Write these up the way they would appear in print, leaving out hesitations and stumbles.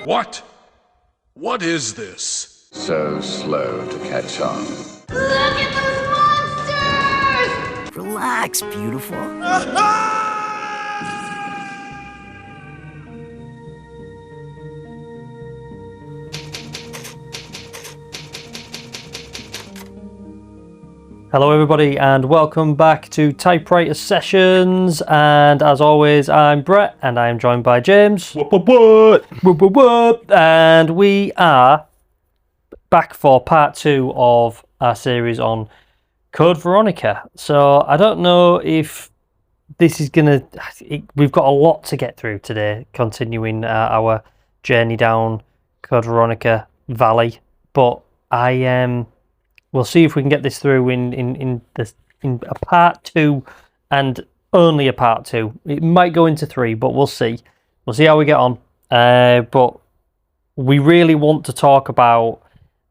What? What is this? So slow to catch on. Look at those monsters! Relax, beautiful. Hello everybody and welcome back to Typewriter Sessions, and as always I'm Brett and I am joined by James. What? And we are back for part 2 of our series on Code Veronica. So I don't know if this is we've got a lot to get through today, continuing our journey down Code Veronica Valley, but we'll see if we can get this through in a part 2, and only a part 2. It might go into 3, but we'll see. We'll see how we get on. But we really want to talk about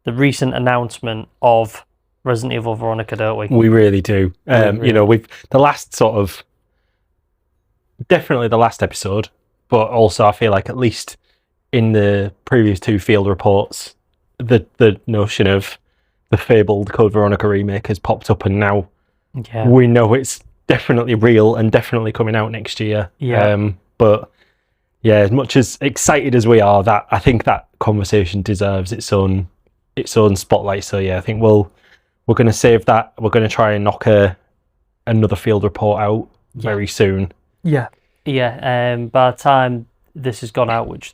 the recent announcement of Resident Evil Veronica, don't we? We really do. You know, we've definitely the last episode, but also I feel like at least in the previous 2 field reports, the notion of the fabled Code Veronica remake has popped up, and now we know it's definitely real and definitely coming out next year. But yeah, as much as excited as we are, that I think that conversation deserves its own spotlight. So yeah, I think we're going to save that. We're going to try and knock another field report out very soon. By the time this has gone out, which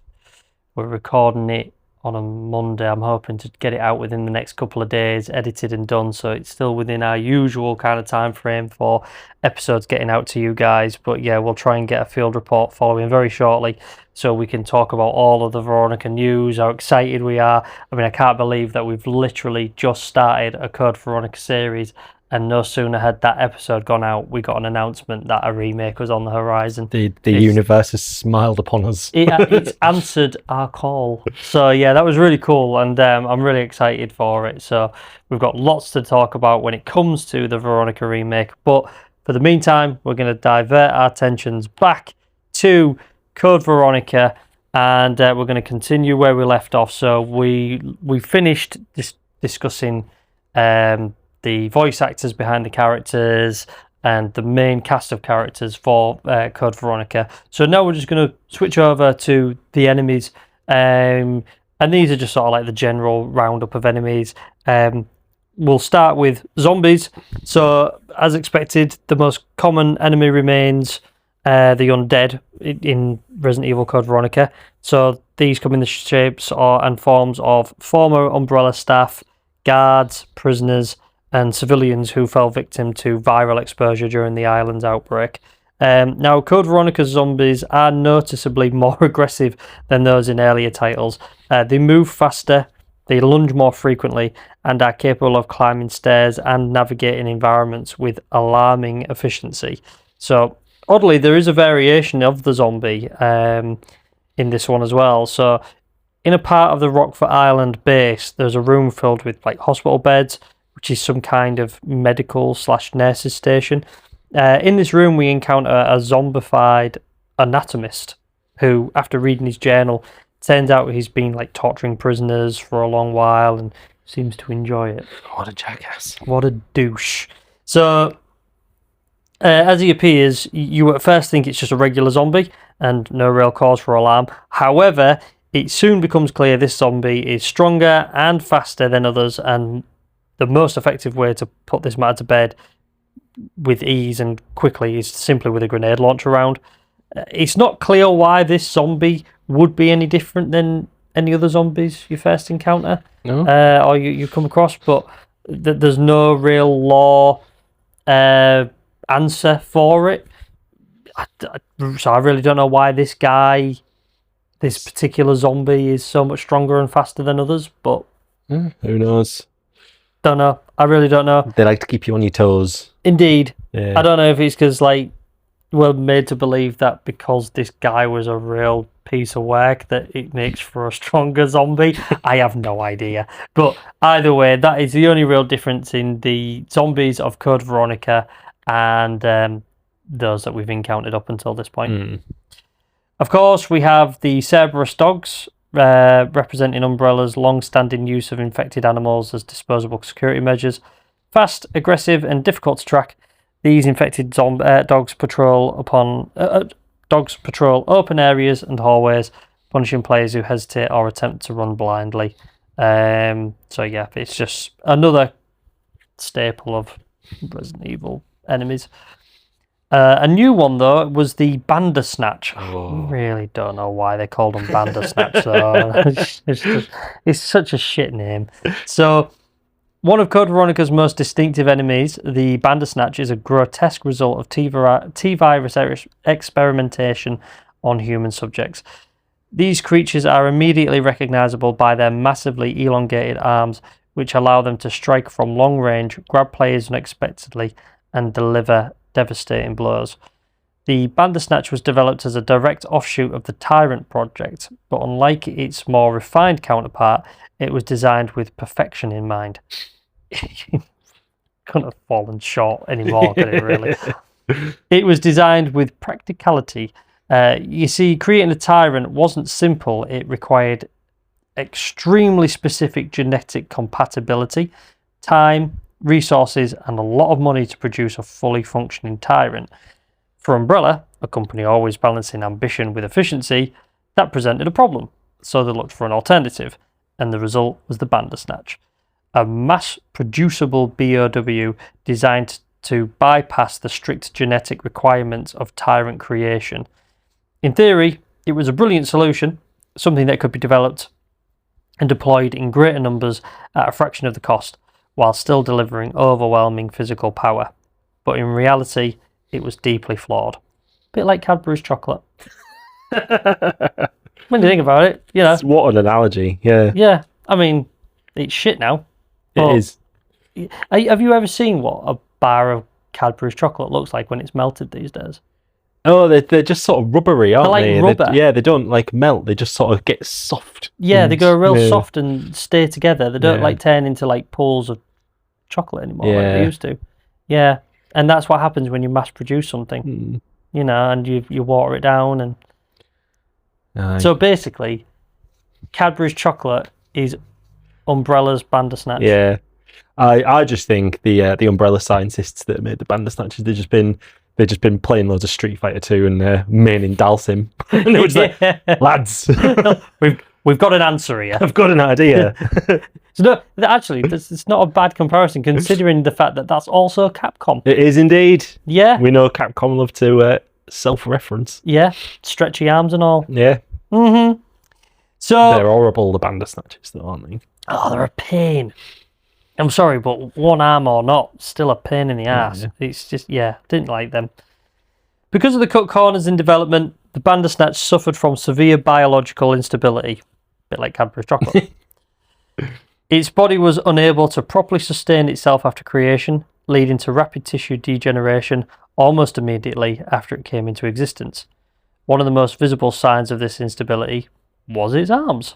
we're recording it on a Monday, I'm hoping to get it out within the next couple of days, edited and done, so it's still within our usual kind of time frame for episodes getting out to you guys. But yeah, we'll try and get a field report following very shortly so we can talk about all of the Veronica news, how excited we are. I mean, I can't believe that we've literally just started a Code Veronica series, and no sooner had that episode gone out, we got an announcement that a remake was on the horizon. The universe has smiled upon us. It's answered our call. So yeah, that was really cool, and I'm really excited for it. So we've got lots to talk about when it comes to the Veronica remake. But for the meantime, we're going to divert our attentions back to Code Veronica, and we're going to continue where we left off. So we finished discussing the voice actors behind the characters and the main cast of characters for Code Veronica. So now we're just going to switch over to the enemies, and these are just sort of like the general roundup of enemies. We'll start with zombies. So as expected, the most common enemy remains the undead in Resident Evil Code Veronica. So these come in the shapes and forms of former Umbrella staff, guards, prisoners, and civilians who fell victim to viral exposure during the island's outbreak. Now, Code Veronica's zombies are noticeably more aggressive than those in earlier titles. They move faster, they lunge more frequently, and are capable of climbing stairs and navigating environments with alarming efficiency. So, oddly, there is a variation of the zombie in this one as well. So, in a part of the Rockfort Island base, there's a room filled with like hospital beds, which is some kind of medical/nurses station. In this room, we encounter a zombified anatomist who, after reading his journal, turns out he's been like torturing prisoners for a long while and seems to enjoy it. What a jackass. What a douche. So, as he appears, you at first think it's just a regular zombie and no real cause for alarm. However, it soon becomes clear this zombie is stronger and faster than others, and the most effective way to put this matter to bed with ease and quickly is simply with a grenade launcher round. It's not clear why this zombie would be any different than any other zombies you first encounter or you come across, but there's no real law answer for it. So I really don't know why this particular zombie is so much stronger and faster than others, but who knows? Don't know. I really don't know. They like to keep you on your toes. Indeed. Yeah. I don't know if it's because we're made to believe that because this guy was a real piece of work that it makes for a stronger zombie. I have no idea. But either way, that is the only real difference in the zombies of Code Veronica and those that we've encountered up until this point. Of course, we have the Cerberus dogs, representing Umbrella's long-standing use of infected animals as disposable security measures. Fast, aggressive, and difficult to track, these infected dogs patrol open areas and hallways, punishing players who hesitate or attempt to run blindly. So yeah, it's just another staple of Resident Evil enemies. A new one though was the Bandersnatch. I really don't know why they called them Bandersnatch though. It's such a shit name. So one of Code Veronica's most distinctive enemies, the Bandersnatch, is a grotesque result of T-virus experimentation on human subjects. These creatures are immediately recognizable by their massively elongated arms, which allow them to strike from long range, grab players unexpectedly, and deliver devastating blows. The Bandersnatch was developed as a direct offshoot of the Tyrant project, but unlike its more refined counterpart, it was designed with perfection in mind. Couldn't have fallen short anymore, could it really? It was designed with practicality. You see, creating a Tyrant wasn't simple. It required extremely specific genetic compatibility, time, resources, and a lot of money to produce a fully functioning Tyrant. For Umbrella, a company always balancing ambition with efficiency, that presented a problem. So they looked for an alternative, and the result was the Bandersnatch, a mass-producible BOW designed to bypass the strict genetic requirements of Tyrant creation. In theory, it was a brilliant solution, something that could be developed and deployed in greater numbers at a fraction of the cost, while still delivering overwhelming physical power. But in reality, it was deeply flawed. A bit like Cadbury's chocolate. When you think about it, you know. What an analogy, yeah. Yeah, I mean, it's shit now. It is. Have you ever seen what a bar of Cadbury's chocolate looks like when it's melted these days? Oh, they're just sort of rubbery, aren't they? They're like rubber. They don't like melt. They just sort of get soft. Yeah, they go real soft and stay together. They don't like turn into like pools of chocolate anymore like they used to. Yeah, and that's what happens when you mass produce something. You know, and you water it down, and so basically, Cadbury's chocolate is Umbrella's Bandersnatch. Yeah, I just think the Umbrella scientists that made the Bandersnatches, they've just been playing loads of Street Fighter 2 and maining Dalsim. And they were just like, lads, we've got an answer here. I've got an idea. So no, actually, it's not a bad comparison considering the fact that that's also Capcom. It is indeed. Yeah. We know Capcom love to self-reference. Yeah, stretchy arms and all. Yeah. Mm-hmm. So they're horrible, the Bandersnatches, though, aren't they? Oh, they're a pain. I'm sorry, but one arm or not, still a pain in the ass. Yeah. It's just, didn't like them. Because of the cut corners in development, the Bandersnatch suffered from severe biological instability. A bit like Cadbury's chocolate. Its body was unable to properly sustain itself after creation, leading to rapid tissue degeneration almost immediately after it came into existence. One of the most visible signs of this instability was its arms.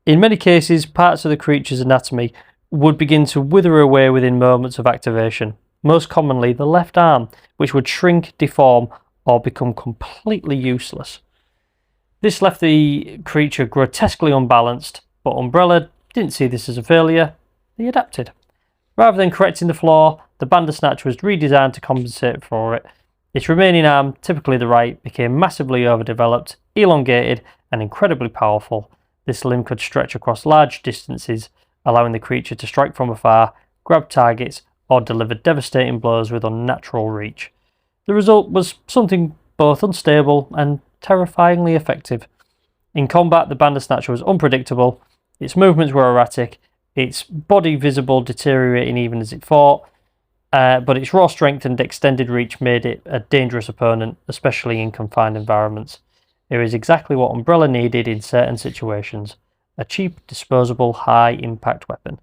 In many cases, parts of the creature's anatomy would begin to wither away within moments of activation, most commonly the left arm, which would shrink, deform, or become completely useless. This left the creature grotesquely unbalanced, but Umbrella didn't see this as a failure. They adapted. Rather than correcting the flaw, the Bandersnatch was redesigned to compensate for it. Its remaining arm, typically the right, became massively overdeveloped, elongated, and incredibly powerful. This limb could stretch across large distances, allowing the creature to strike from afar, grab targets, or deliver devastating blows with unnatural reach. The result was something both unstable and terrifyingly effective. In combat, the Bandersnatch was unpredictable, its movements were erratic, its body visible deteriorating even as it fought, but its raw strength and extended reach made it a dangerous opponent, especially in confined environments. It was exactly what Umbrella needed in certain situations. A cheap, disposable, high-impact weapon.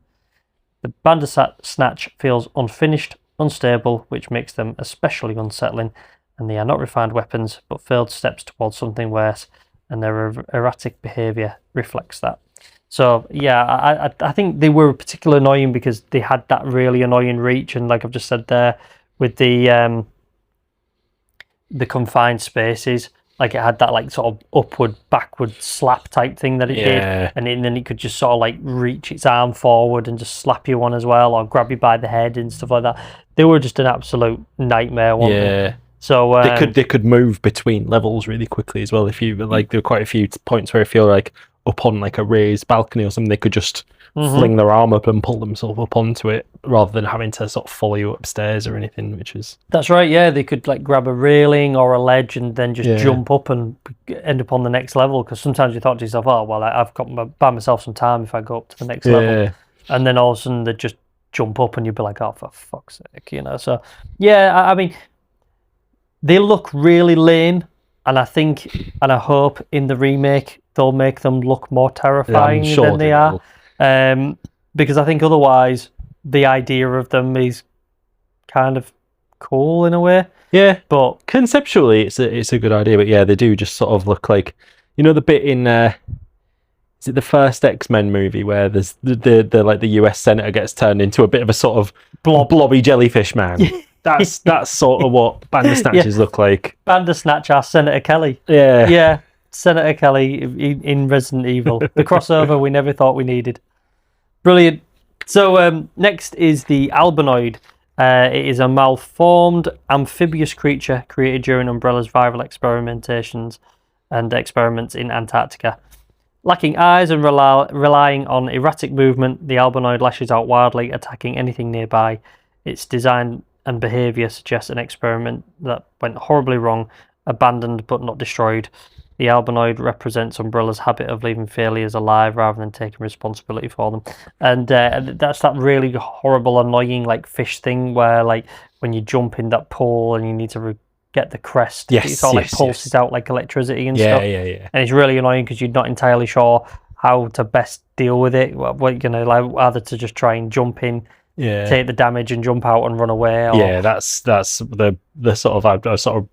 The Bandersnatch feels unfinished, unstable, which makes them especially unsettling, and they are not refined weapons, but failed steps towards something worse, and their erratic behaviour reflects that. So, yeah, I think they were particularly annoying because they had that really annoying reach, and like I've just said there, with the confined spaces, Like it had that like sort of upward, backward slap type thing that it Yeah. did, and then it could just sort of like reach its arm forward and just slap you one as well, or grab you by the head and stuff like that. They were just an absolute nightmare, weren't they? So they could move between levels really quickly as well. If you like, there were quite a few points where I feel like up on like a raised balcony or something, they could just fling their arm up and pull themselves up onto it rather than having to sort of follow you upstairs or anything, which is... That's right, yeah. They could like grab a railing or a ledge and then just jump up and end up on the next level, because sometimes you thought to yourself, oh, well, I've got by myself some time if I go up to the next level. And then all of a sudden they'd just jump up and you'd be like, oh, for fuck's sake, you know. So, yeah, I mean, they look really lame, and I think and I hope in the remake they'll make them look more terrifying than they are. Because I think otherwise the idea of them is kind of cool in a way. Yeah, but conceptually it's a good idea. But yeah, they do just sort of look like, you know, the bit in is it the first X-Men movie where there's the like the US senator gets turned into a bit of a sort of blobby jellyfish man. That's sort of what Bandersnatches look like. Bandersnatch are Senator Kelly. Yeah, Senator Kelly in Resident Evil. The crossover we never thought we needed. Brilliant. So next is the Albinoid. It is a malformed amphibious creature created during Umbrella's viral experimentations and experiments in Antarctica. Lacking eyes and relying on erratic movement, the Albinoid lashes out wildly, attacking anything nearby. Its design and behaviour suggests an experiment that went horribly wrong, abandoned but not destroyed. The Albinoid represents Umbrella's habit of leaving failures alive rather than taking responsibility for them. And that's that really horrible, annoying like fish thing where like when you jump in that pool and you need to get the crest, it sort of like pulses out like electricity and stuff. Yeah. And it's really annoying because you're not entirely sure how to best deal with it. What you know, like either to just try and jump in, take the damage and jump out and run away. Or... that's the sort of I sort of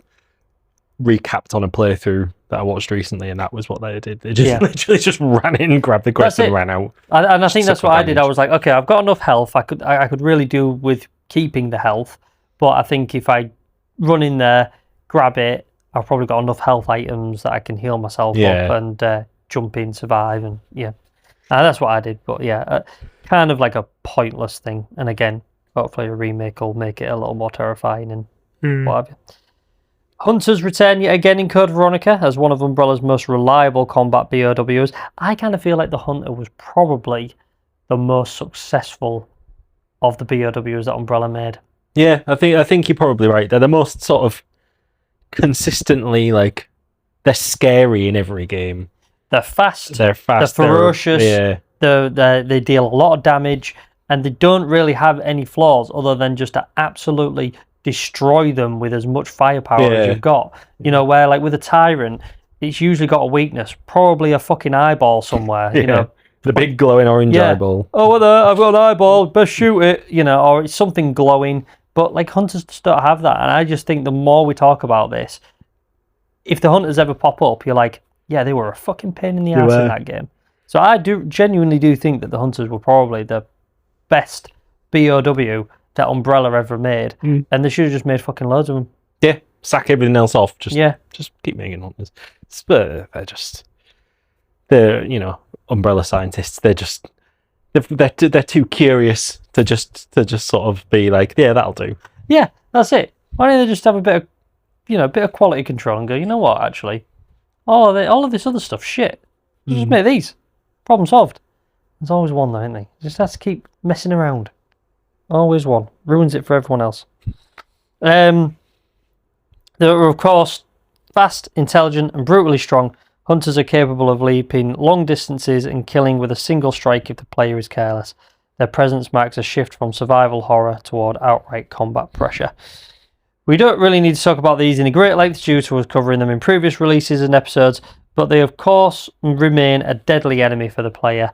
recapped on a playthrough that I watched recently, and that was what they did. They just literally just ran in, grabbed the crest, and ran out. And I think that's what I did. I was like, okay, I've got enough health. I could really do with keeping the health, but I think if I run in there, grab it, I've probably got enough health items that I can heal myself up and jump in, survive, and that's what I did. But kind of like a pointless thing. And again, hopefully a remake will make it a little more terrifying and what have you. Hunters return yet again in Code Veronica as one of Umbrella's most reliable combat BOWs. I kind of feel like the Hunter was probably the most successful of the BOWs that Umbrella made. Yeah, I think you're probably right. They're the most sort of consistently like they're scary in every game. They're fast. They're ferocious. They deal a lot of damage, and they don't really have any flaws other than just to absolutely destroy them with as much firepower as you've got. You know, where like with a Tyrant, it's usually got a weakness, probably a fucking eyeball somewhere. You know, the big glowing orange eyeball. Oh, what there? I've got an eyeball. Best shoot it. You know, or it's something glowing. But like Hunters just don't have that, and I just think the more we talk about this, if the Hunters ever pop up, you're like, yeah, they were a fucking pain in the ass in that game. So I genuinely do think that the Hunters were probably the best BOW that Umbrella ever made, and they should have just made fucking loads of them. Yeah, sack everything else off. Just keep making Hunters. But they're Umbrella scientists. They're too curious to just sort of be like, yeah, that'll do. Yeah, that's it. Why don't they just have a bit of quality control and go, you know what, actually, all of this other stuff, shit. Just make these. Problem solved. There's always one though, isn't there? Just has to keep messing around. Always one. Ruins it for everyone else. They were, of course, fast, intelligent, and brutally strong. Hunters are capable of leaping long distances and killing with a single strike if the player is careless. Their presence marks a shift from survival horror toward outright combat pressure. We don't really need to talk about these in a great length due to us covering them in previous releases and episodes, but they of course remain a deadly enemy for the player.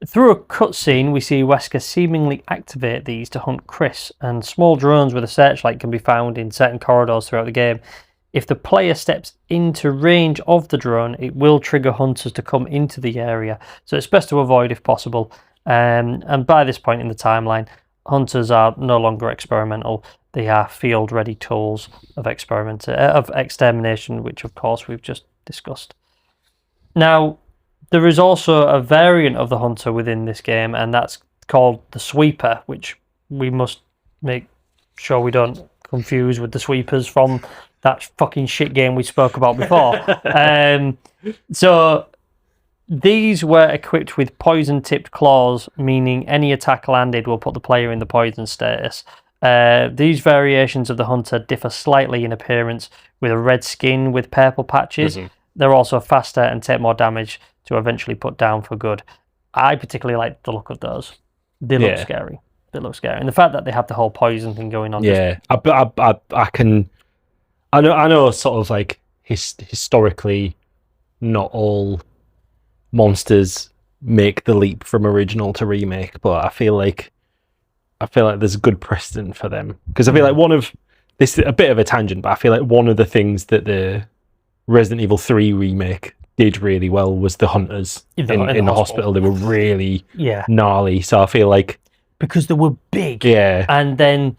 Through a cutscene, we see Wesker seemingly activate these to hunt Chris, and small drones with a searchlight can be found in certain corridors throughout the game. If the player steps into range of the drone, it will trigger hunters to come into the area, so it's best to avoid if possible. And by this point in the timeline, hunters are no longer experimental. They are field-ready tools of extermination, which of course we've just discussed. Now, there is also a variant of the hunter within this game, and that's called the sweeper, which we must make sure we don't confuse with the sweepers from that fucking shit game we spoke about before. So these were equipped with poison-tipped claws, meaning any attack landed will put the player in the poison status. These variations of the hunter differ slightly in appearance, with a red skin with purple patches. Mm-hmm. They're also faster and take more damage to eventually put down for good. I particularly like the look of those. They look scary. And the fact that they have the whole poison thing going on. Yeah, I know sort of like historically not all monsters make the leap from original to remake, but I feel like there's a good precedent for them, because I feel like one of this is a bit of a tangent, but I feel like one of the things that the Resident Evil 3 remake did really well was the hunters in the hospital. They were really gnarly, so I feel like because they were big, yeah, and then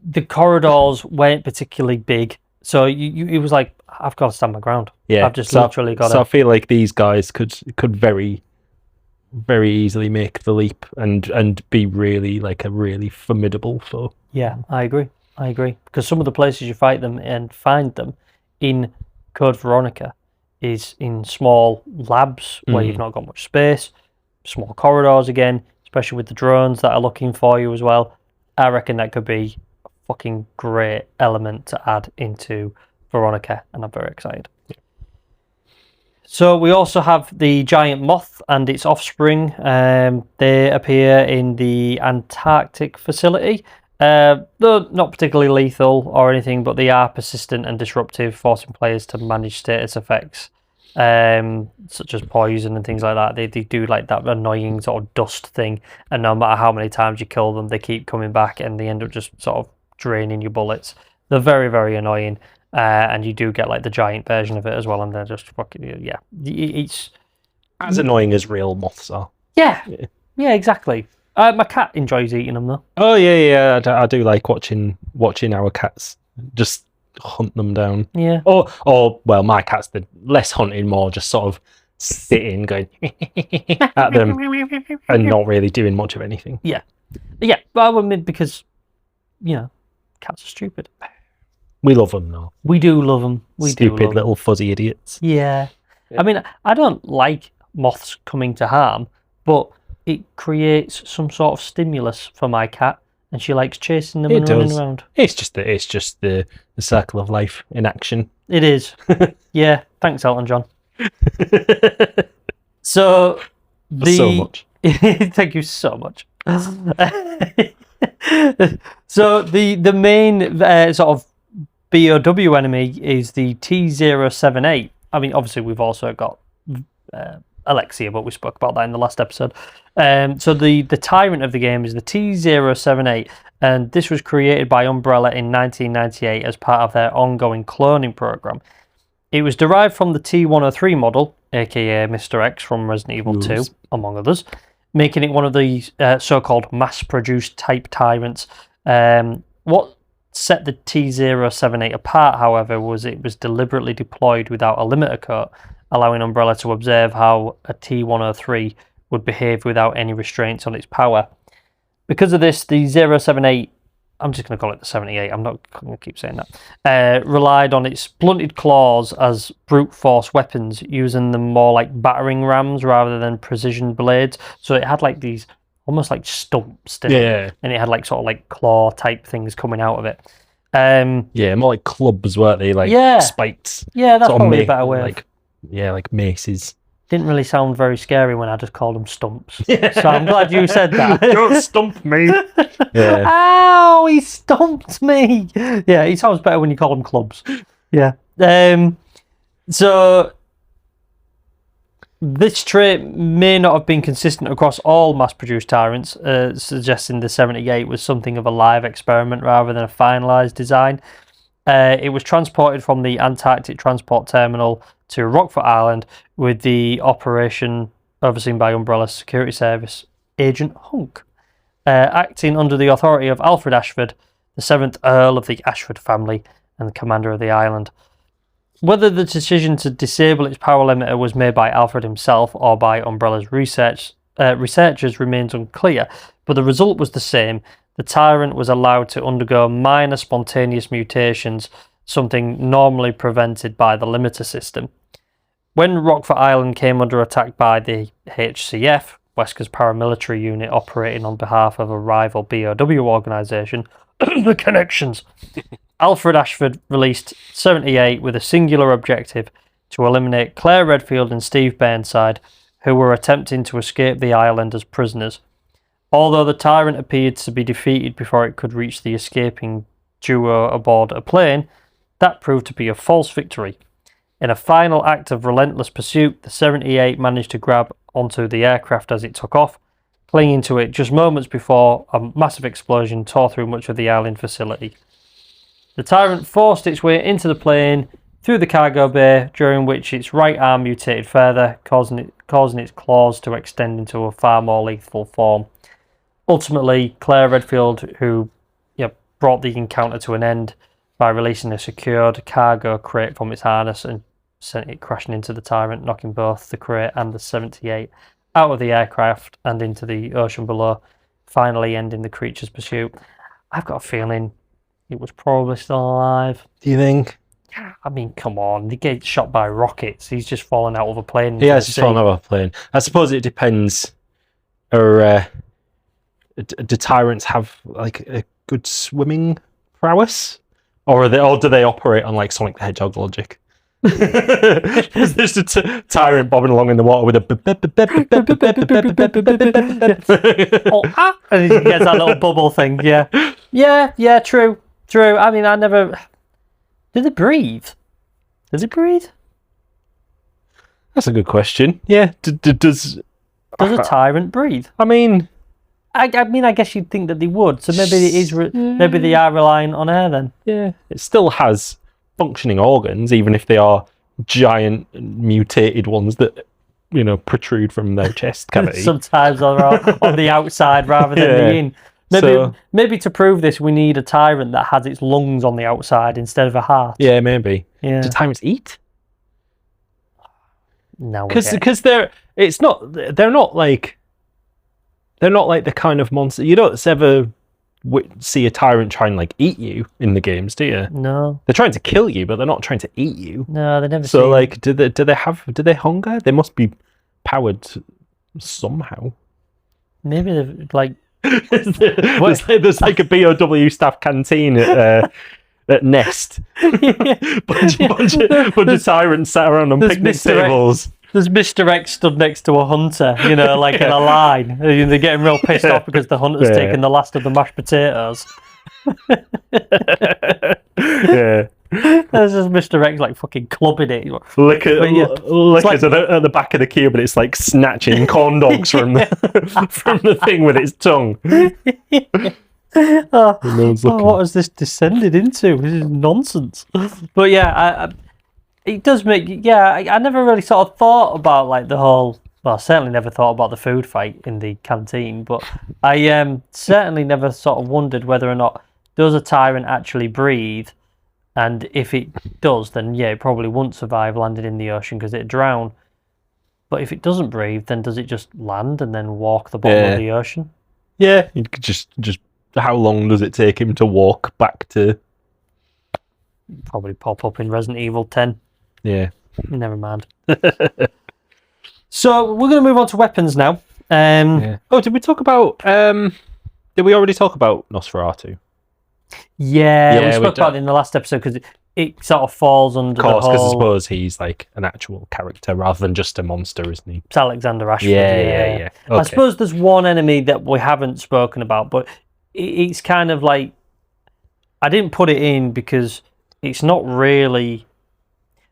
the corridors weren't particularly big, so it was like, I've got to stand my ground. Yeah, I've just literally got to. So I feel like these guys could very, very easily make the leap and be really like a really formidable foe. Yeah, I agree. Because some of the places you fight them and find them in Code Veronica is in small labs where you've not got much space, small corridors again, especially with the drones that are looking for you as well. I reckon that could be a fucking great element to add into Veronica, and I'm very excited. Yeah. So we also have the giant moth and its offspring. They appear in the Antarctic facility. They're not particularly lethal or anything, but they are persistent and disruptive, forcing players to manage status effects, such as poison and things like that. They do like that annoying sort of dust thing, and no matter how many times you kill them, they keep coming back, and they end up just sort of draining your bullets. They're very, very annoying, and you do get like the giant version of it as well, and they're just fucking it's as annoying as real moths are. Yeah, exactly. My cat enjoys eating them though. Oh yeah, I do like watching our cats just hunt them down. Yeah. Or well, my cat's the less hunting, more just sort of sitting, going at them, and not really doing much of anything. Yeah. But I mean, because cats are stupid. We love them though. We do love them. Stupid little fuzzy idiots. Yeah. I mean, I don't like moths coming to harm, but it creates some sort of stimulus for my cat, and she likes chasing them and running around. It's just the circle of life in action. It is. Yeah. Thanks, Elton John. So much. Thank you so much. So the main sort of BOW enemy is the T078. I mean, obviously we've also got Alexia, but we spoke about that in the last episode. So the tyrant of the game is the T078, and this was created by Umbrella in 1998 as part of their ongoing cloning program. It was derived from the T103 model, aka Mr. X from Resident Evil 2, among others, making it one of the so-called mass-produced type tyrants. What set the T078 apart, however, was it was deliberately deployed without a limiter coat, allowing Umbrella to observe how a T103 would behave without any restraints on its power. Because of this, the 078, I'm just going to call it the 78, I'm not going to keep saying that, relied on its blunted claws as brute force weapons, using them more like battering rams rather than precision blades. So it had like these almost like stumps, didn't it? And it had like sort of like claw type things coming out of it. More like clubs, weren't they? Like spikes. Yeah, that's probably a better way. Like maces. Didn't really sound very scary when I just called them stumps. So I'm glad you said that. Don't stump me. Yeah. Ow, he stumped me. Yeah, he sounds better when you call them clubs. Yeah. So this trait may not have been consistent across all mass-produced tyrants, suggesting the 78 was something of a live experiment rather than a finalised design. It was transported from the Antarctic Transport Terminal to Rockfort Island with the operation overseen by Umbrella's security service agent Hunk. acting under the authority of Alfred Ashford, the 7th Earl of the Ashford family and the commander of the island. Whether the decision to disable its power limiter was made by Alfred himself or by Umbrella's researchers remains unclear, but the result was the same. The Tyrant was allowed to undergo minor spontaneous mutations, something normally prevented by the limiter system. When Rockfort Island came under attack by the HCF, Wesker's paramilitary unit operating on behalf of a rival BOW organisation, the Connections, Alfred Ashford released 78 with a singular objective to eliminate Claire Redfield and Steve Burnside, who were attempting to escape the island as prisoners. Although the Tyrant appeared to be defeated before it could reach the escaping duo aboard a plane, that proved to be a false victory. In a final act of relentless pursuit, the 78 managed to grab onto the aircraft as it took off, clinging to it just moments before a massive explosion tore through much of the island facility. The Tyrant forced its way into the plane through the cargo bay, during which its right arm mutated further, causing its claws to extend into a far more lethal form. Ultimately, Claire Redfield, who brought the encounter to an end by releasing a secured cargo crate from its harness and sent it crashing into the Tyrant, knocking both the crate and the 78 out of the aircraft and into the ocean below, finally ending the creature's pursuit. I've got a feeling it was probably still alive. Do you think? I mean, come on. They get shot by rockets. He's just fallen out of a plane. He has just fallen out of a plane. I suppose it depends. Do Tyrants have like a good swimming prowess? Or do they operate on like Sonic the Hedgehog logic? There's just a Tyrant bobbing along in the water with a and he gets that little bubble thing. Yeah, true. I mean, I never. Do they breathe? Does it breathe? That's a good question. Yeah. Does a Tyrant breathe? I mean, I guess you'd think that they would. So maybe it is. Maybe they are relying on air then. Yeah, it still has functioning organs, even if they are giant mutated ones that protrude from their chest cavity. Sometimes they're on the outside rather than the in. Maybe to prove this, we need a Tyrant that has its lungs on the outside instead of a heart. Yeah, maybe. Yeah. Do Tyrants eat? No, because they're not like the kind of monster you don't ever see a Tyrant try and like eat you in the games, do you? No, they're trying to kill you, but they're not trying to eat you. No, they never. So like, do they hunger? They must be powered somehow. Maybe they're like. There's like a BOW staff canteen at Nest. bunch of Tyrants sat around on picnic tables. There's Mr. X stood next to a hunter, like in a line. And they're getting real pissed off because the hunter's taken the last of the mashed potatoes. Yeah. There's just Mr. X like fucking clubbing it. Lickers at the back of the cube, and it's like snatching corn dogs from the thing with its tongue. What has this descended into? This is nonsense. But yeah, it does make. Yeah, I never really sort of thought about like the whole. Well, I certainly never thought about the food fight in the canteen, but I certainly never sort of wondered whether or not does a Tyrant actually breathe. And if it does, then yeah, it probably won't survive landing in the ocean because it'd drown. But if it doesn't breathe, then does it just land and then walk the bottom of the ocean? Yeah, you could just how long does it take him to walk back to? Probably pop up in Resident Evil 10. Yeah. Never mind. So we're going to move on to weapons now. Oh, did we talk about? Did we already talk about Nosferatu? Yeah, we spoke about it in the last episode because it sort of falls under the whole... because I suppose he's like an actual character rather than just a monster, isn't he? It's Alexander Ashford. Yeah. Okay. I suppose there's one enemy that we haven't spoken about, but it's kind of like... I didn't put it in because it's not really...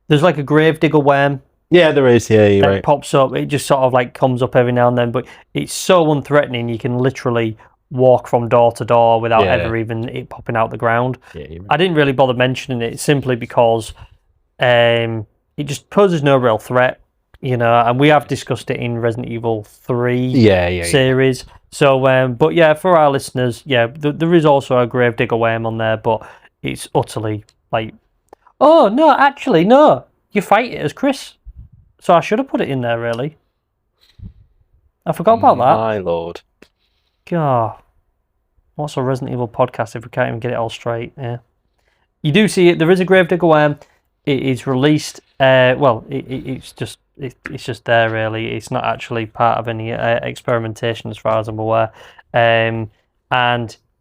There's like a gravedigger worm. Yeah, there is. Yeah, you're right. Pops up. It just sort of like comes up every now and then, but it's so unthreatening. You can literally walk from door to door without ever even it popping out the ground. Yeah, you're right. I didn't really bother mentioning it simply because it just poses no real threat. and we have discussed it in Resident Evil 3 Yeah. series. So, but yeah, for our listeners, there is also a Gravedigger worm on there, but it's utterly like, oh no, actually no, you fight it as Chris. So I should have put it in there, really. I forgot about that. My lord. God, what's a Resident Evil podcast if we can't even get it all straight? Yeah, you do see it. There is a Gravedigger worm. It is released. It's just there, really. It's not actually part of any experimentation, as far as I'm aware. And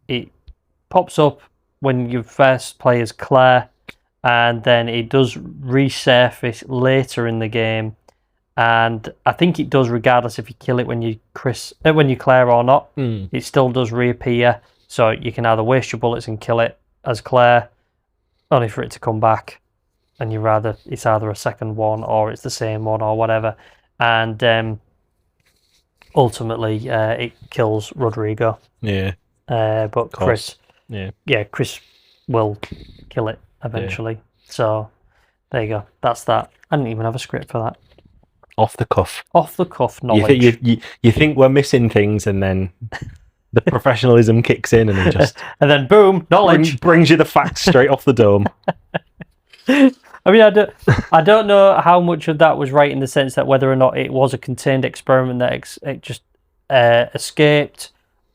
it pops up when you first play as Claire, and then it does resurface later in the game. And I think it does, regardless if you kill it when you Claire or not. It still does reappear. So you can either waste your bullets and kill it as Claire, only for it to come back. And it's either a second one or it's the same one or whatever. And ultimately, it kills Rodrigo. Yeah. But Chris, Chris will kill it eventually. Yeah. So there you go. That's that. I didn't even have a script for that. Off the cuff knowledge. You think we're missing things, and then the professionalism kicks in, and and then boom, knowledge brings you the facts straight off the dome. I mean, I don't know how much of that was right in the sense that whether or not it was a contained experiment that it just escaped,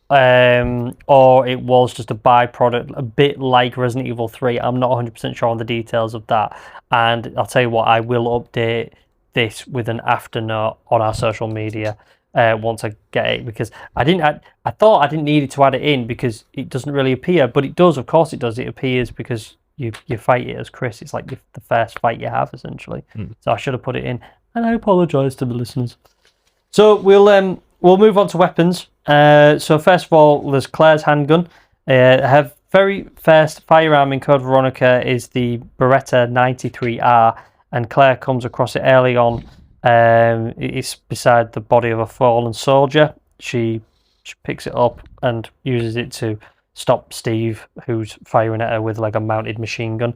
or it was just a byproduct, a bit like Resident Evil 3. I'm not 100% sure on the details of that. And I'll tell you what, I will update this with an after note on our social media once I get it, because I thought I didn't need it to add it in because it doesn't really appear, but it does. Of course it does. It appears because you fight it as Chris. It's like the first fight you have, essentially. So I should have put it in, and I apologise to the listeners. So we'll move on to weapons. So first of all, there's Claire's handgun. Her very first firearm in Code Veronica is the Beretta 93R, and Claire comes across it early on. It's beside the body of a fallen soldier. She picks it up and uses it to stop Steve, who's firing at her with like a mounted machine gun.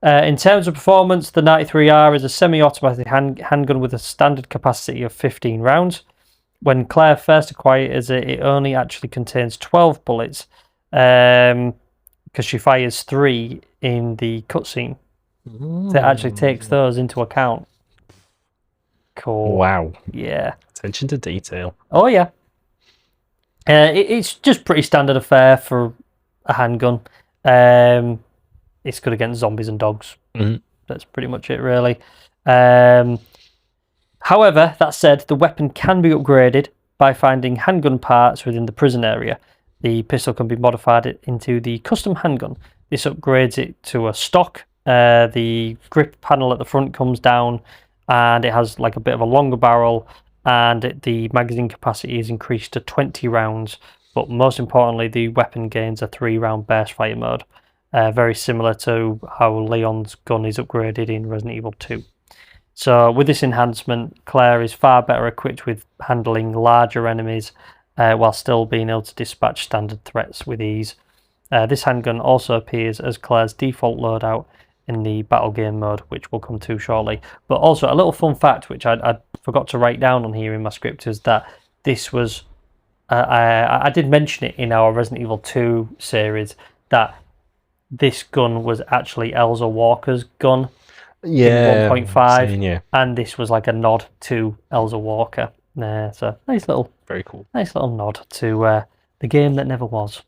In terms of performance, the 93R is a semi-automatic handgun with a standard capacity of 15 rounds. When Claire first acquires it only actually contains 12 bullets, because she fires 3 in the cutscene. So it actually takes those into account. Cool. Wow. Yeah. Attention to detail. Oh, yeah. It's just pretty standard affair for a handgun. It's good against zombies and dogs. That's pretty much it, really. However, that said, the weapon can be upgraded by finding handgun parts within the prison area. The pistol can be modified into the custom handgun. This upgrades it to a stock. The grip panel at the front comes down, and it has like a bit of a longer barrel, and the magazine capacity is increased to 20 rounds. But most importantly, the weapon gains a 3-round burst fire mode, very similar to how Leon's gun is upgraded in Resident Evil 2. So with this enhancement, Claire is far better equipped with handling larger enemies while still being able to dispatch standard threats with ease. This handgun also appears as Claire's default loadout in the battle game mode, which we'll come to shortly. But also a little fun fact, which I forgot to write down on here in my script, is that this was, I did mention it in our Resident Evil 2 series, that this gun was actually Elza Walker's gun in 1.5, and this was like a nod to Elza Walker. So very cool, nice little nod to the game that never was.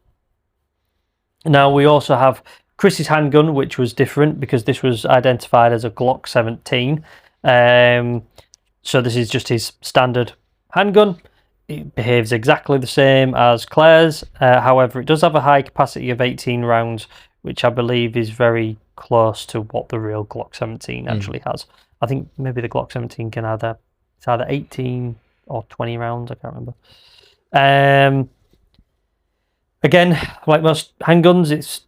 Now we also have Chris's handgun, which was different because this was identified as a Glock 17. So this is just his standard handgun. It behaves exactly the same as Claire's. However, it does have a high capacity of 18 rounds, which I believe is very close to what the real Glock 17 actually has. I think maybe the Glock 17 can it's either 18 or 20 rounds, I can't remember. Again, like most handguns, it's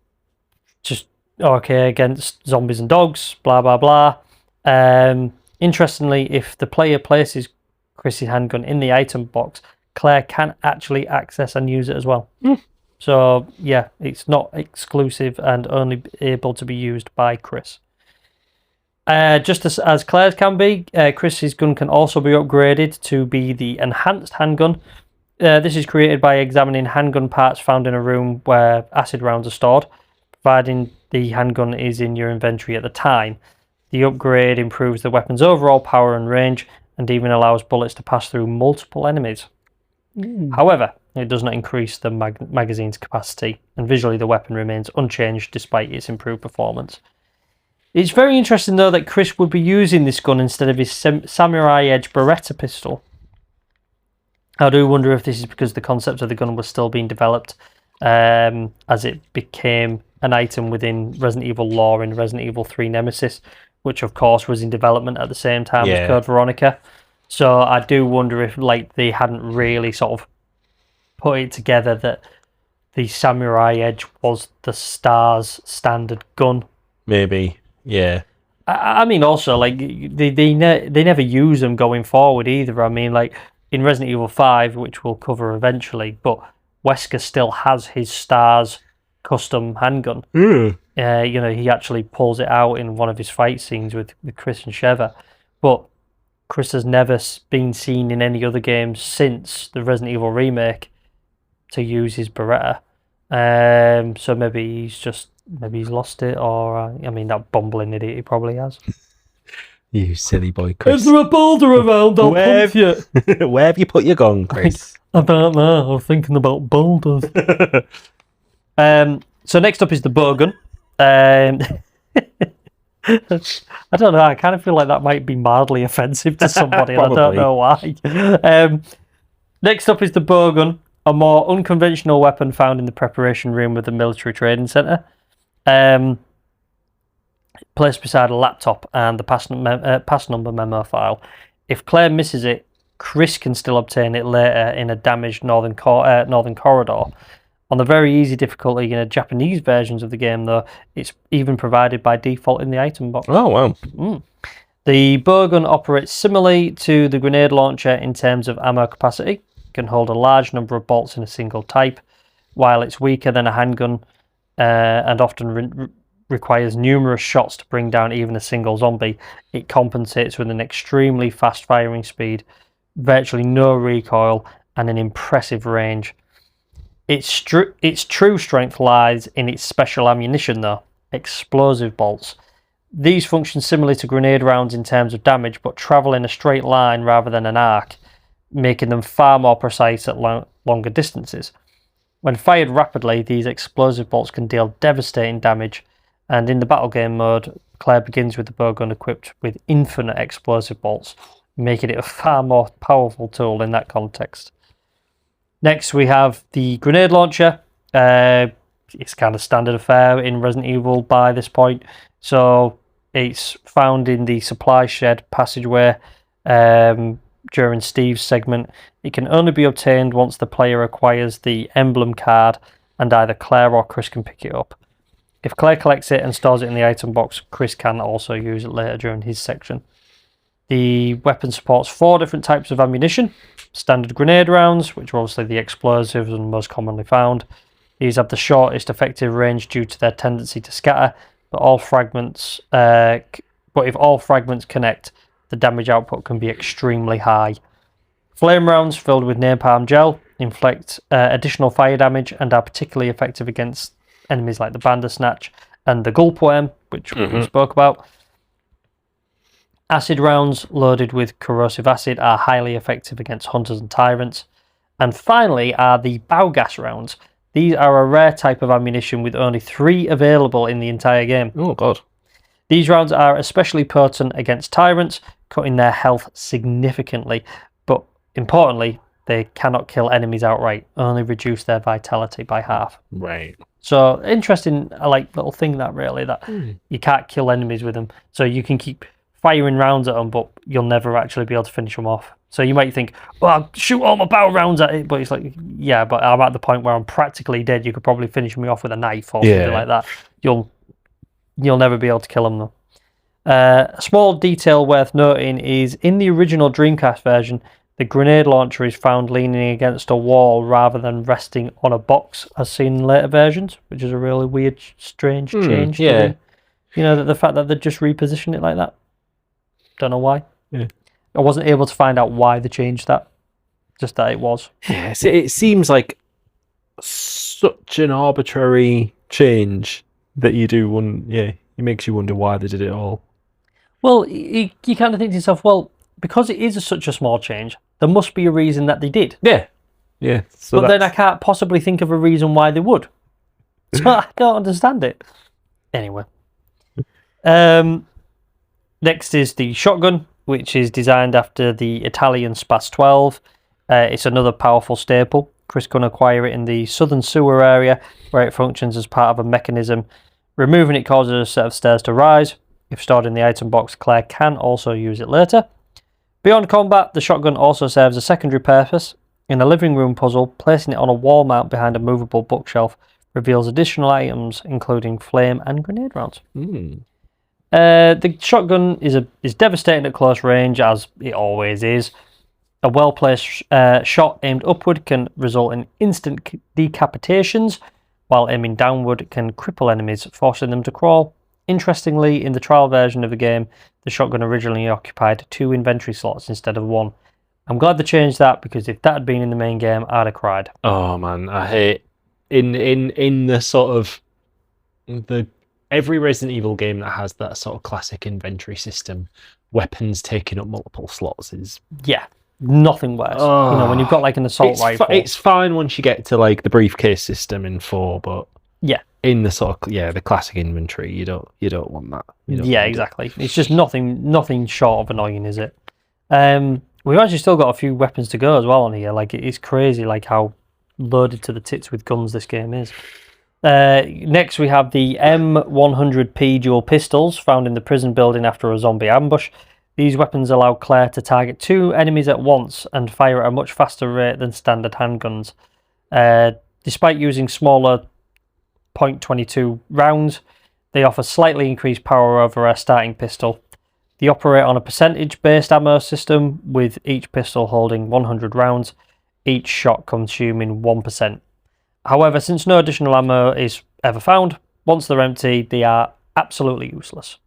just okay against zombies and dogs, blah, blah, blah. Interestingly, if the player places Chris's handgun in the item box, Claire can actually access and use it as well. So, yeah, it's not exclusive and only able to be used by Chris. Just as Claire's can be, Chris's gun can also be upgraded to be the enhanced handgun. This is created by examining handgun parts found in a room where acid rounds are stored, providing the handgun is in your inventory at the time. The upgrade improves the weapon's overall power and range, and even allows bullets to pass through multiple enemies. However, it does not increase the magazine's capacity, and visually the weapon remains unchanged despite its improved performance. It's very interesting though that Chris would be using this gun instead of his Samurai Edge Beretta pistol. I do wonder if this is because the concept of the gun was still being developed as it became an item within Resident Evil lore in Resident Evil 3 Nemesis, which of course was in development at the same time as Code Veronica. So I do wonder if they hadn't really sort of put it together that the Samurai Edge was the Star's standard gun. Maybe, yeah. I mean, also they never use them going forward either. I mean, in Resident Evil 5, which we'll cover eventually, but Wesker still has his Star's custom handgun. He actually pulls it out in one of his fight scenes with Chris and Sheva, but Chris has never been seen in any other games since the Resident Evil remake to use his Beretta. So maybe he's lost it, or that bumbling idiot he probably has. You silly boy, Chris. Is there a boulder around? I'll punch you. Where have you put your gun, Chris? I don't know. I'm thinking about boulders. So next up is the bow gun. I don't know. I kind of feel like that might be mildly offensive to somebody, and I don't know why. Next up is the bow gun, a more unconventional weapon found in the preparation room of the military training centre. Placed beside a laptop and the pass number memo file. If Claire misses it, Chris can still obtain it later in a damaged northern corridor. On the very easy difficulty in the Japanese versions of the game, though, it's even provided by default in the item box. Oh, wow. The bowgun operates similarly to the grenade launcher in terms of ammo capacity. It can hold a large number of bolts in a single type. While it's weaker than a handgun and often requires numerous shots to bring down even a single zombie, it compensates with an extremely fast firing speed, virtually no recoil, and an impressive range. Its true strength lies in its special ammunition, though, explosive bolts. These function similarly to grenade rounds in terms of damage, but travel in a straight line rather than an arc, making them far more precise at longer distances. When fired rapidly, these explosive bolts can deal devastating damage, and in the battle game mode, Claire begins with the bowgun equipped with infinite explosive bolts, making it a far more powerful tool in that context. Next, we have the grenade launcher. It's kind of standard affair in Resident Evil by this point. So it's found in the supply shed passageway during Steve's segment. It can only be obtained once the player acquires the emblem card, and either Claire or Chris can pick it up. If Claire collects it and stores it in the item box, Chris can also use it later during his section. The weapon supports 4 different types of ammunition. Standard grenade rounds, which are obviously the explosives and most commonly found. These have the shortest effective range due to their tendency to scatter, but if all fragments connect, the damage output can be extremely high. Flame rounds filled with napalm gel inflict additional fire damage and are particularly effective against enemies like the Bandersnatch and the Gulpworm, which we spoke about. Acid rounds loaded with corrosive acid are highly effective against hunters and tyrants. And finally are the Baugas rounds. These are a rare type of ammunition with only 3 available in the entire game. Oh, God. These rounds are especially potent against tyrants, cutting their health significantly. But importantly, they cannot kill enemies outright, only reduce their vitality by half. Right. So, interesting, little thing that you can't kill enemies with them. So you can keep firing rounds at them, but you'll never actually be able to finish them off. So you might think, well, I'll shoot all my bow rounds at it, but it's like, yeah, but I'm at the point where I'm practically dead. You could probably finish me off with a knife or something like that. You'll never be able to kill them, though. A small detail worth noting is in the original Dreamcast version, the grenade launcher is found leaning against a wall rather than resting on a box, as seen in later versions, which is a really weird, strange change. Yeah. The fact that they just reposition it like that. Don't know why. Yeah. I wasn't able to find out why they changed that. Just that it was. Yes, it seems like such an arbitrary change that you do it makes you wonder why they did it all. Well, you kind of think to yourself, well, because it is such a small change, there must be a reason that they did. Yeah. So but then I can't possibly think of a reason why they would. So I don't understand it. Anyway. Next is the shotgun, which is designed after the Italian Spas 12. It's another powerful staple. Chris can acquire it in the southern sewer area, where it functions as part of a mechanism. Removing it causes a set of stairs to rise. If stored in the item box, Claire can also use it later. Beyond combat, the shotgun also serves a secondary purpose. In a living room puzzle, placing it on a wall mount behind a movable bookshelf reveals additional items, including flame and grenade rounds. The shotgun is devastating at close range, as it always is. A well-placed shot aimed upward can result in instant decapitations, while aiming downward can cripple enemies, forcing them to crawl. Interestingly, in the trial version of the game, the shotgun originally occupied 2 inventory slots instead of 1. I'm glad they changed that, because if that had been in the main game, I'd have cried. Oh man, I hate in the sort of every Resident Evil game that has that sort of classic inventory system, weapons taking up multiple slots is nothing worse. When you've got like an assault rifle, it's fine once you get to like the briefcase system in 4, but in the sort of the classic inventory, you don't want that. Exactly. It's just nothing short of annoying, is it? We've actually still got a few weapons to go as well on here. Like, it's crazy, like how loaded to the tits with guns this game is. Next, we have the M100P dual pistols found in the prison building after a zombie ambush. These weapons allow Claire to target 2 enemies at once and fire at a much faster rate than standard handguns. Despite using smaller .22 rounds, they offer slightly increased power over a starting pistol. They operate on a percentage-based ammo system, with each pistol holding 100 rounds, each shot consuming 1%. However, since no additional ammo is ever found, once they're empty, they are absolutely useless.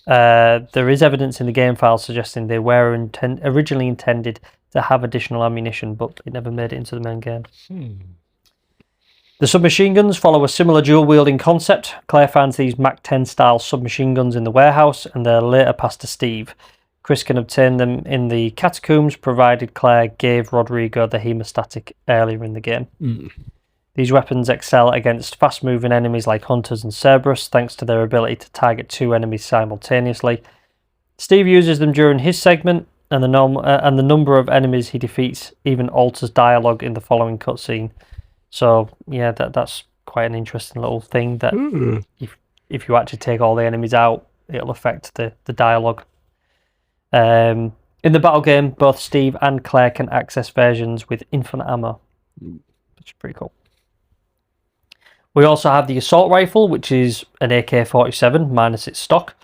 There is evidence in the game file suggesting they were originally intended to have additional ammunition, but it never made it into the main game. The submachine guns follow a similar dual-wielding concept. Claire finds these MAC-10 style submachine guns in the warehouse, and they're later passed to Steve. Chris can obtain them in the catacombs, provided Claire gave Rodrigo the hemostatic earlier in the game. These weapons excel against fast-moving enemies like hunters and Cerberus, thanks to their ability to target 2 enemies simultaneously. Steve uses them during his segment, and the number of enemies he defeats even alters dialogue in the following cutscene. So, that's quite an interesting little thing, that if you actually take all the enemies out, it'll affect the dialogue. In the battle game, both Steve and Claire can access versions with infinite ammo, which is pretty cool. We also have the assault rifle, which is an AK-47 minus its stock.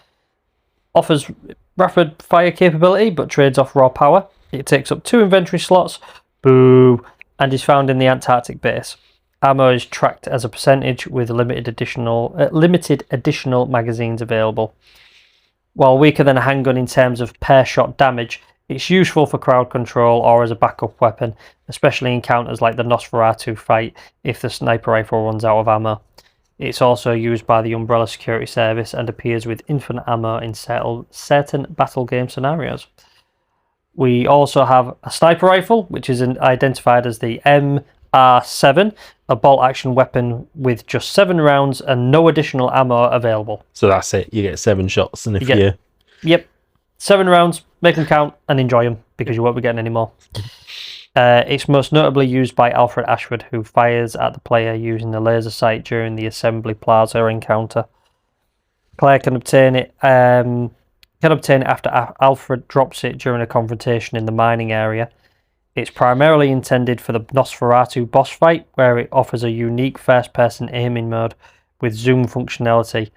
Offers rapid fire capability, but trades off raw power. It takes up 2 inventory slots, and is found in the Antarctic Base. Ammo is tracked as a percentage, with limited additional magazines available. While weaker than a handgun in terms of pair shot damage, it's useful for crowd control or as a backup weapon, especially in encounters like the Nosferatu fight if the sniper rifle runs out of ammo. It's also used by the Umbrella Security Service and appears with infinite ammo in certain battle game scenarios. We also have a sniper rifle, which is identified as the MR7, a bolt-action weapon with just 7 rounds and no additional ammo available. So that's it. You get 7 shots, and Yep, 7 rounds. Make them count and enjoy them, because you won't be getting any more. It's most notably used by Alfred Ashford, who fires at the player using the laser sight during the Assembly Plaza encounter. Claire can obtain it after Alfred drops it during a confrontation in the mining area. It's primarily intended for the Nosferatu boss fight, where it offers a unique first-person aiming mode with zoom functionality.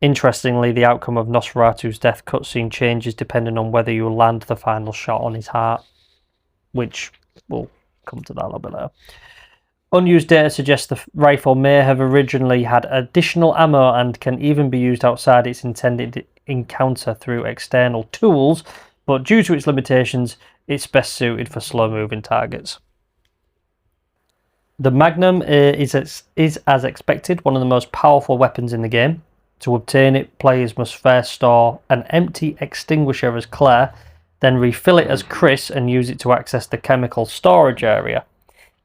Interestingly, the outcome of Nosferatu's death cutscene changes depending on whether you land the final shot on his heart, which we'll come to that a little bit later. Unused data suggests the rifle may have originally had additional ammo and can even be used outside its intended encounter through external tools, but due to its limitations, it's best suited for slow-moving targets. The Magnum is as expected, one of the most powerful weapons in the game. To obtain it, players must first store an empty extinguisher as Claire, then refill it as Chris and use it to access the chemical storage area.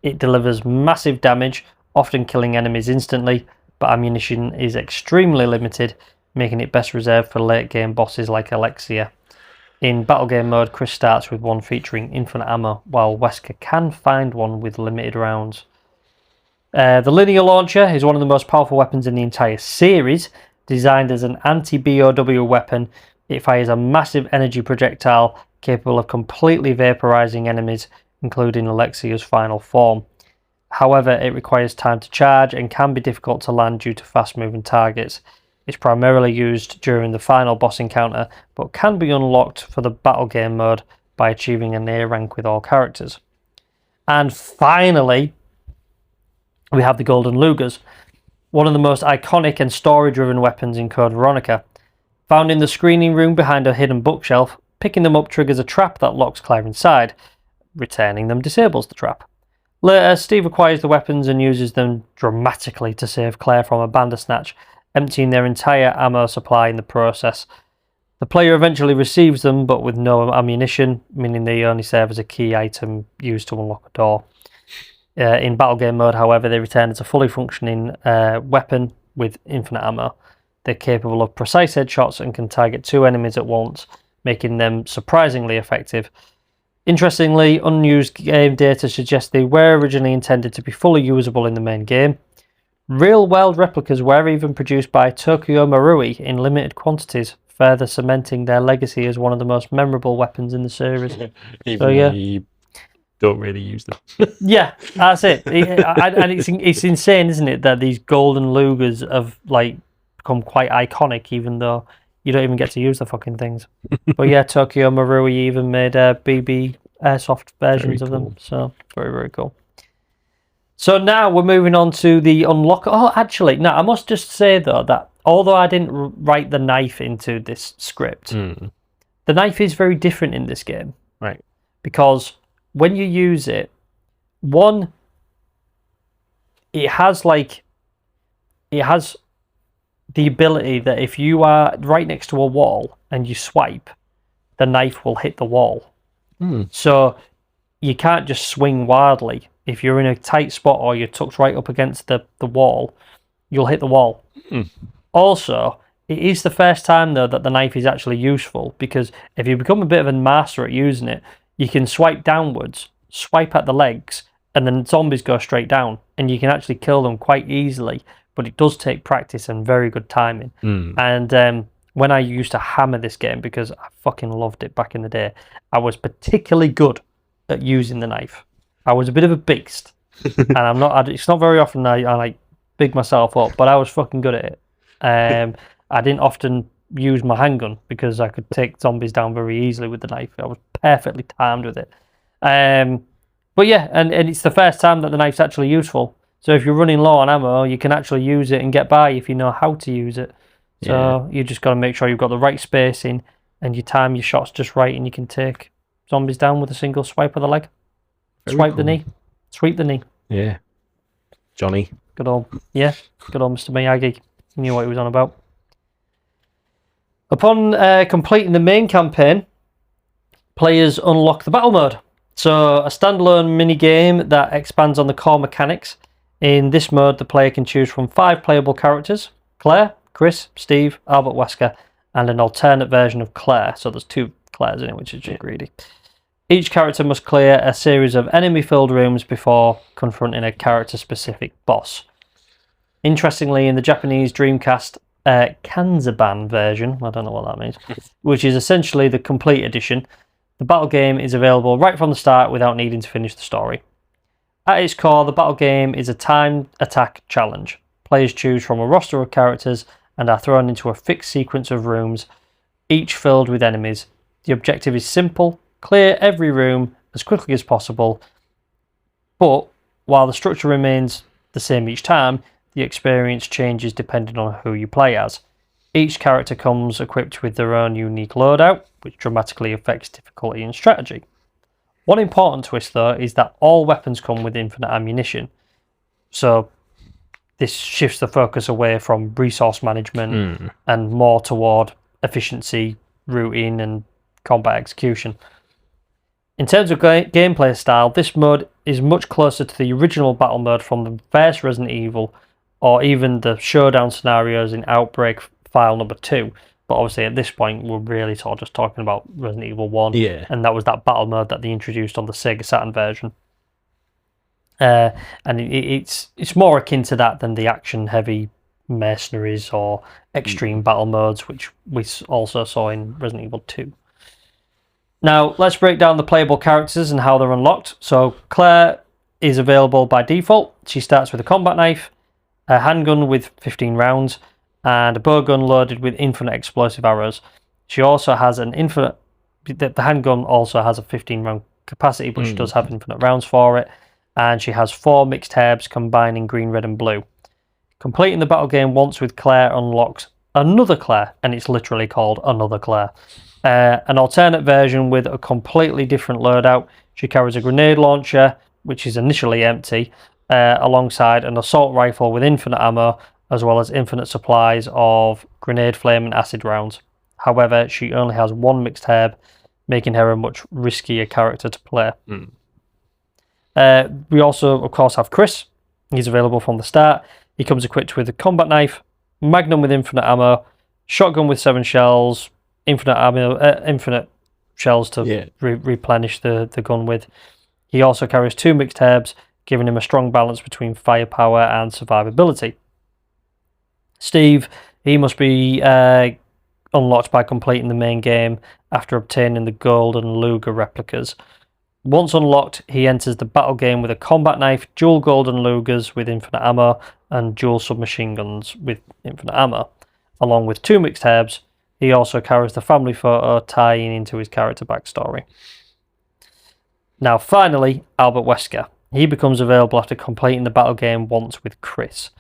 It delivers massive damage, often killing enemies instantly, but ammunition is extremely limited, making it best reserved for late game bosses like Alexia. In battle game mode, Chris starts with one featuring infinite ammo, while Wesker can find one with limited rounds. The linear launcher is one of the most powerful weapons in the entire series. Designed as an anti-BOW weapon, it fires a massive energy projectile capable of completely vaporizing enemies, including Alexia's final form. However, it requires time to charge and can be difficult to land due to fast-moving targets. It's primarily used during the final boss encounter, but can be unlocked for the battle game mode by achieving an A rank with all characters. And finally, we have the Golden Lugers, one of the most iconic and story-driven weapons in Code Veronica. Found in the screening room behind a hidden bookshelf, picking them up triggers a trap that locks Claire inside. Returning them disables the trap. Later, Steve acquires the weapons and uses them dramatically to save Claire from a Bandersnatch, emptying their entire ammo supply in the process. The player eventually receives them, but with no ammunition, meaning they only serve as a key item used to unlock a door. In battle game mode, however, they return as a fully functioning weapon with infinite ammo. They're capable of precise headshots and can target 2 enemies at once, making them surprisingly effective. Interestingly, unused game data suggests they were originally intended to be fully usable in the main game. Real-world replicas were even produced by Tokyo Marui in limited quantities, further cementing their legacy as one of the most memorable weapons in the series. Even though you don't really use them. Yeah, that's it. And it's insane, isn't it, that these Golden Lugers have become quite iconic, even though you don't even get to use the fucking things. But yeah, Tokyo Marui even made BB airsoft versions of them. So very, very cool. So now we're moving on to the unlock. Oh, actually, no, I must just say though that although I didn't write the knife into this script, the knife is very different in this game. Right. Because when you use it, it has the ability that if you are right next to a wall and you swipe, the knife will hit the wall. So you can't just swing wildly. If you're in a tight spot or you're tucked right up against the wall, you'll hit the wall. Also, it is the first time though that the knife is actually useful, because if you become a bit of a master at using it, you can swipe downwards, swipe at the legs, and then zombies go straight down, and you can actually kill them quite easily. But it does take practice and very good timing. And when I used to hammer this game, because I fucking loved it back in the day, I was particularly good at using the knife. I was a bit of a beast, and it's not very often I big myself up, but I was fucking good at it. I didn't often use my handgun because I could take zombies down very easily with the knife. I was perfectly timed with it. But yeah, and it's the first time that the knife's actually useful. So if you're running low on ammo, you can actually use it and get by if you know how to use it. So you just got to make sure you've got the right spacing and you time your shots just right, and you can take zombies down with a single swipe of the leg. Swipe the knee. Sweep the knee. Yeah. Johnny. Good old Mr. Miyagi. He knew what he was on about. Upon completing the main campaign, players unlock the battle mode. So a standalone mini-game that expands on the core mechanics. In this mode, the player can choose from 5 playable characters: Claire, Chris, Steve, Albert Wesker, and an alternate version of Claire. So there's 2 Claires in it, which is just greedy. Each character must clear a series of enemy-filled rooms before confronting a character-specific boss. Interestingly, in the Japanese Dreamcast Kanzaban version, I don't know what that means, which is essentially the complete edition, the battle game is available right from the start without needing to finish the story. At its core, the battle game is a timed attack challenge. Players choose from a roster of characters and are thrown into a fixed sequence of rooms, each filled with enemies. The objective is simple: clear every room as quickly as possible, but while the structure remains the same each time, the experience changes depending on who you play as. Each character comes equipped with their own unique loadout, which dramatically affects difficulty and strategy. One important twist, though, is that all weapons come with infinite ammunition. So this shifts the focus away from resource management and more toward efficiency, routing, and combat execution. In terms of gameplay style, this mode is much closer to the original battle mode from the first Resident Evil, or even the showdown scenarios in Outbreak File number 2. But obviously at this point we're really sort of just talking about Resident Evil 1, and that was that battle mode that they introduced on the Sega Saturn version. And it's more akin to that than the action-heavy mercenaries or extreme battle modes, which we also saw in Resident Evil 2. Now, let's break down the playable characters and how they're unlocked. So, Claire is available by default. She starts with a combat knife, a handgun with 15 rounds, and a bowgun loaded with infinite explosive arrows. She also has an infinite... The handgun also has a 15-round capacity, but she does have infinite rounds for it. And she has 4 mixed herbs combining green, red, and blue. Completing the battle game once with Claire unlocks another Claire, and it's literally called Another Claire. An alternate version with a completely different loadout. She carries a grenade launcher, which is initially empty, alongside an assault rifle with infinite ammo, as well as infinite supplies of grenade flame and acid rounds. However, she only has 1 mixed herb, making her a much riskier character to play. We also, of course, have Chris. He's available from the start. He comes equipped with a combat knife, magnum with infinite ammo, shotgun with 7 shells, infinite shells to replenish the gun with. He also carries 2 mixed herbs, giving him a strong balance between firepower and survivability. Steve, he must be unlocked by completing the main game after obtaining the gold and Luger replicas. Once unlocked, he enters the battle game with a combat knife, dual golden Lugers with infinite ammo, and dual submachine guns with infinite ammo. Along with 2 mixed herbs, he also carries the family photo tying into his character backstory. Now finally, Albert Wesker. He becomes available after completing the battle game once with Chris.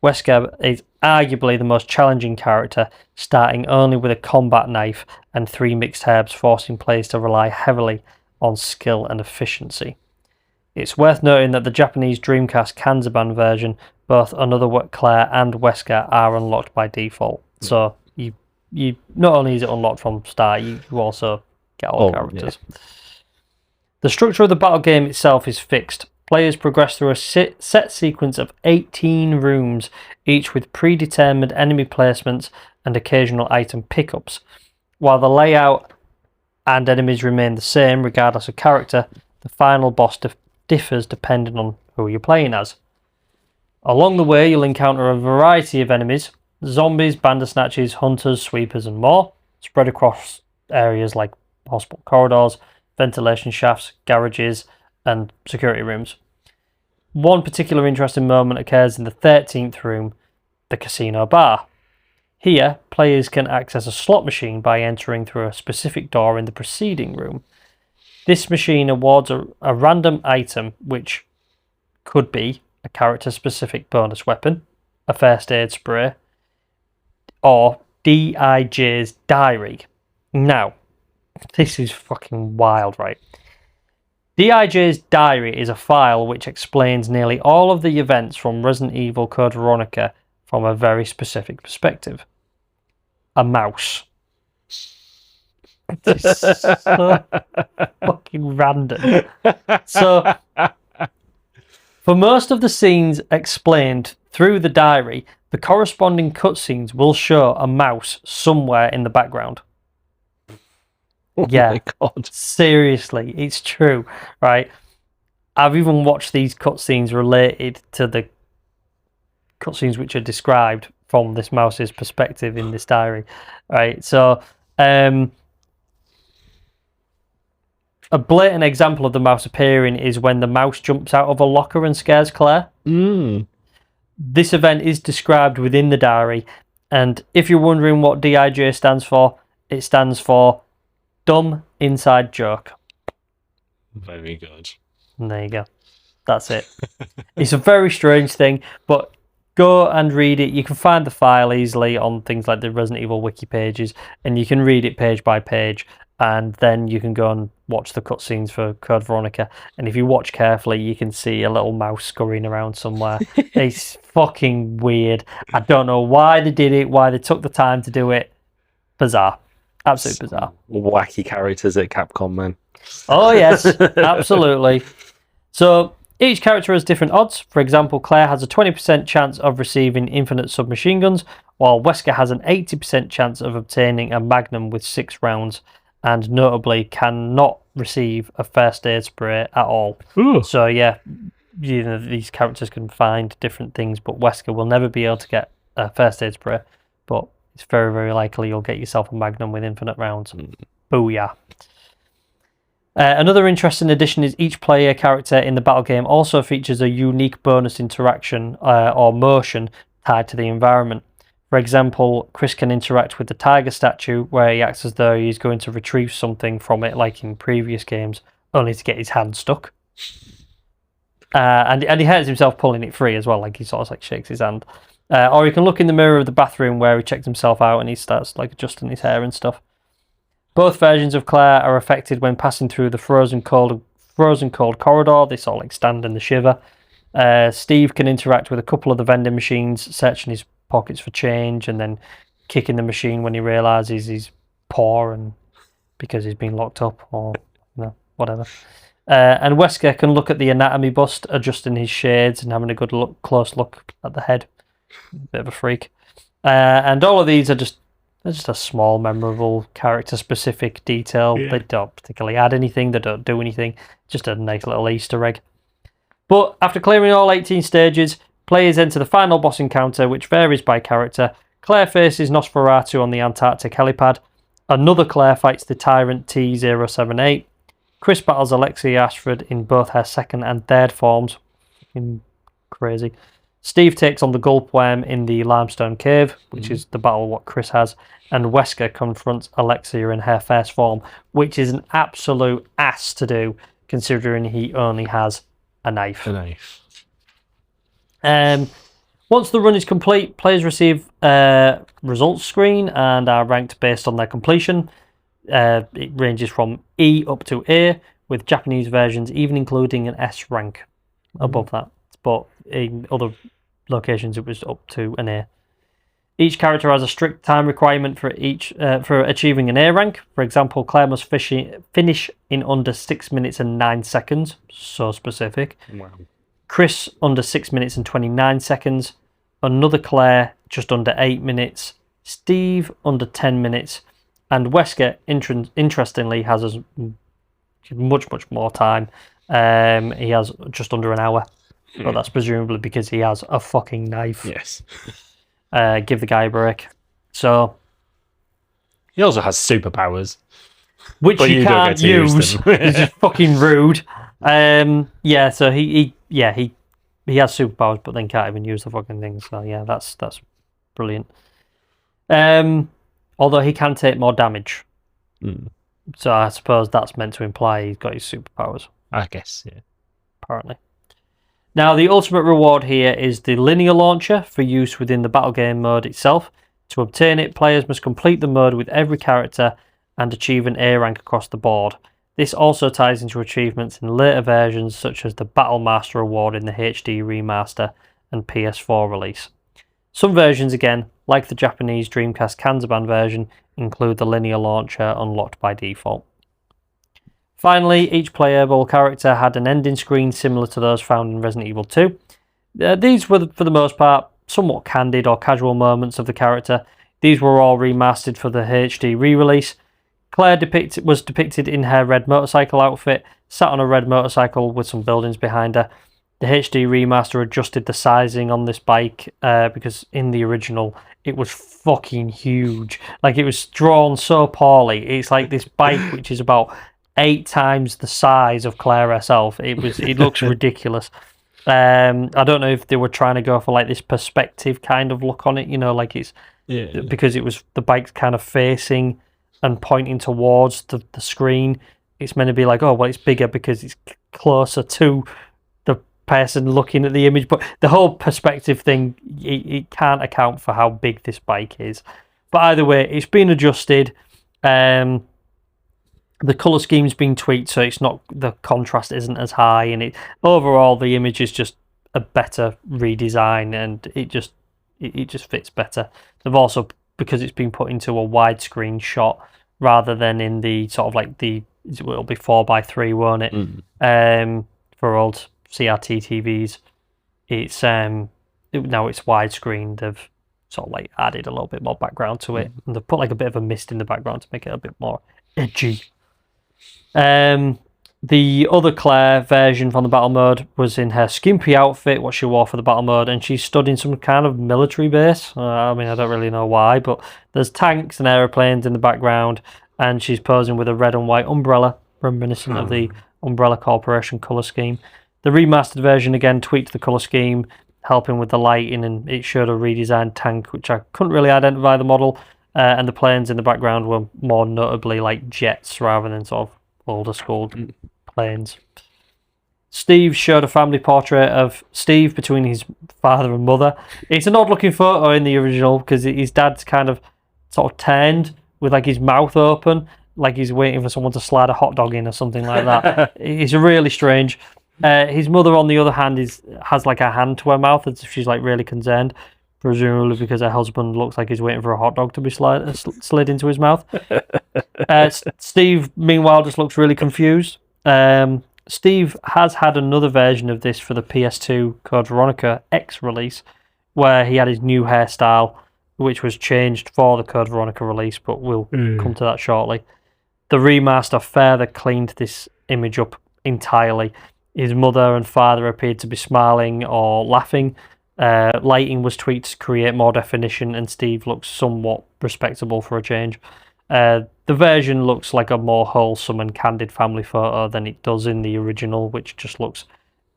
Wesker is arguably the most challenging character, starting only with a combat knife and 3 mixed herbs, forcing players to rely heavily on skill and efficiency. It's worth noting that the Japanese Dreamcast Kanzaban version, both Another Claire and Wesker are unlocked by default. So you not only is it unlocked from start, you also get all characters. Yeah. The structure of the battle game itself is fixed. Players progress through a set sequence of 18 rooms, each with predetermined enemy placements and occasional item pickups. While the layout and enemies remain the same regardless of character, the final boss differs depending on who you're playing as. Along the way, you'll encounter a variety of enemies: zombies, bandersnatches, hunters, sweepers, and more, spread across areas like hospital corridors, ventilation shafts, garages, and security rooms. One particular interesting moment occurs in the 13th room, the casino bar. Here, players can access a slot machine by entering through a specific door in the preceding room. This machine awards a random item, which could be a character-specific bonus weapon, a first aid spray, or DIJ's diary. Now, this is fucking wild, right? DIJ's diary is a file which explains nearly all of the events from Resident Evil Code Veronica from a very specific perspective. A mouse. This is so fucking random. So, for most of the scenes explained through the diary, the corresponding cutscenes will show a mouse somewhere in the background. Oh yeah, my God. Seriously, it's true, right? I've even watched these cutscenes related to the cutscenes which are described from this mouse's perspective in this diary, right? So, a blatant example of the mouse appearing is when the mouse jumps out of a locker and scares Claire. This event is described within the diary, and if you're wondering what DIJ stands for, it stands for Dumb Inside Joke. Very good. And there you go. That's it. It's a very strange thing, but go and read it. You can find the file easily on things like the Resident Evil wiki pages, and you can read it page by page, and then you can go and watch the cutscenes for Code Veronica. And if you watch carefully, you can see a little mouse scurrying around somewhere. It's fucking weird. I don't know why they did it, why they took the time to do it. Bizarre. Absolutely bizarre. Wacky characters at Capcom, man. Oh, yes, absolutely. So each character has different odds. For example, Claire has a 20% chance of receiving infinite submachine guns, while Wesker has an 80% chance of obtaining a Magnum with 6 rounds, and notably cannot receive a first aid spray at all. Ooh. So yeah, these characters can find different things, but Wesker will never be able to get a first aid spray, but it's very, very likely you'll get yourself a Magnum with infinite rounds. Booyah. Another interesting addition is each player character in the battle game also features a unique bonus interaction or motion tied to the environment. For example, Chris can interact with the tiger statue where he acts as though he's going to retrieve something from it like in previous games, only to get his hand stuck. And he hurts himself pulling it free as well, like he sort of like shakes his hand. Or he can look in the mirror of the bathroom where he checks himself out and he starts like adjusting his hair and stuff. Both versions of Claire are affected when passing through the frozen cold corridor. They sort of like stand in the shiver. Steve can interact with a couple of the vending machines, searching his pockets for change and then kicking the machine when he realises he's poor and because he's been locked up or whatever. And Wesker can look at the anatomy bust, adjusting his shades and having a good close look at the head. Bit of a freak. And all of these are just a small, memorable, character-specific detail. Yeah. They don't particularly add anything. They don't do anything. Just a nice little Easter egg. But after clearing all 18 stages, players enter the final boss encounter, which varies by character. Claire faces Nosferatu on the Antarctic helipad. Another Claire fights the Tyrant T-078. Chris battles Alexia Ashford in both her second and third forms. Crazy. Steve takes on the Gulpworm in the Limestone Cave, which is the battle what Chris has, and Wesker confronts Alexia in her first form, which is an absolute ass to do, considering he only has a knife. Once the run is complete, players receive a results screen and are ranked based on their completion. It ranges from E up to A, with Japanese versions even including an S rank above that. But in other locations it was up to an A. Each character has a strict time requirement for achieving an A rank. For example, Claire must finish in under 6 minutes and 9 seconds. So specific. Wow. Chris under 6 minutes and 29 seconds. Another Claire just under 8 minutes. Steve under 10 minutes. And Wesker, interestingly, has much, much more time. He has just under an hour. But that's presumably because he has a fucking knife. Yes. Give the guy a break. So he also has superpowers, which you can't use. It's just fucking rude. Yeah. So he has superpowers, but then can't even use the fucking thing. So yeah, that's brilliant. Although he can take more damage. So I suppose that's meant to imply he's got his superpowers. I guess, yeah. Apparently. Now, the ultimate reward here is the linear launcher for use within the battle game mode itself. To obtain it, players must complete the mode with every character and achieve an A rank across the board. This also ties into achievements in later versions such as the Battle Master Award in the HD remaster and PS4 release. Some versions, again, like the Japanese Dreamcast Kanzaban version, include the linear launcher unlocked by default. Finally, each playable character had an ending screen similar to those found in Resident Evil 2. These were, for the most part, somewhat candid or casual moments of the character. These were all remastered for the HD re-release. Claire was depicted in her red motorcycle outfit, sat on a red motorcycle with some buildings behind her. The HD remaster adjusted the sizing on this bike because in the original it was fucking huge. Like, it was drawn so poorly. It's like this bike which is about 8 times the size of Claire herself. It looks ridiculous. I don't know if they were trying to go for like this perspective kind of look on it, like it's because it was the bike's kind of facing and pointing towards the screen. It's meant to be like, oh well, it's bigger because it's closer to person looking at the image, but the whole perspective thing, it can't account for how big this bike is. But either way, it's been adjusted. The colour scheme's been tweaked, so it's not, the contrast isn't as high, and it overall the image is just a better redesign, and it just fits better. They've also, because it's been put into a widescreen shot rather than in the sort of like it'll be 4:3, won't it? For old CRT TVs, it's now it's widescreen. They've sort of like added a little bit more background to it, and they've put like a bit of a mist in the background to make it a bit more edgy. The other Claire version from the battle mode was in her skimpy outfit, what she wore for the battle mode, and she stood in some kind of military base. I mean, I don't really know why, but there's tanks and aeroplanes in the background, and she's posing with a red and white umbrella, reminiscent of the Umbrella Corporation colour scheme. The remastered version again tweaked the colour scheme, helping with the lighting, and it showed a redesigned tank, which I couldn't really identify the model, and the planes in the background were more notably like jets rather than sort of older school planes. Steve showed a family portrait of Steve between his father and mother. It's an odd looking photo in the original because his dad's kind of sort of turned with like his mouth open, like he's waiting for someone to slide a hot dog in or something like that. It's really strange. His mother, on the other hand, has like a hand to her mouth as if she's like really concerned, presumably because her husband looks like he's waiting for a hot dog to be slid into his mouth. Steve, meanwhile, just looks really confused. Steve has had another version of this for the PS2 Code Veronica X release, where he had his new hairstyle, which was changed for the Code Veronica release, but we'll come to that shortly. The remaster further cleaned this image up entirely. His mother and father appeared to be smiling or laughing. Lighting was tweaked to create more definition, and Steve looks somewhat respectable for a change. The version looks like a more wholesome and candid family photo than it does in the original, which just looks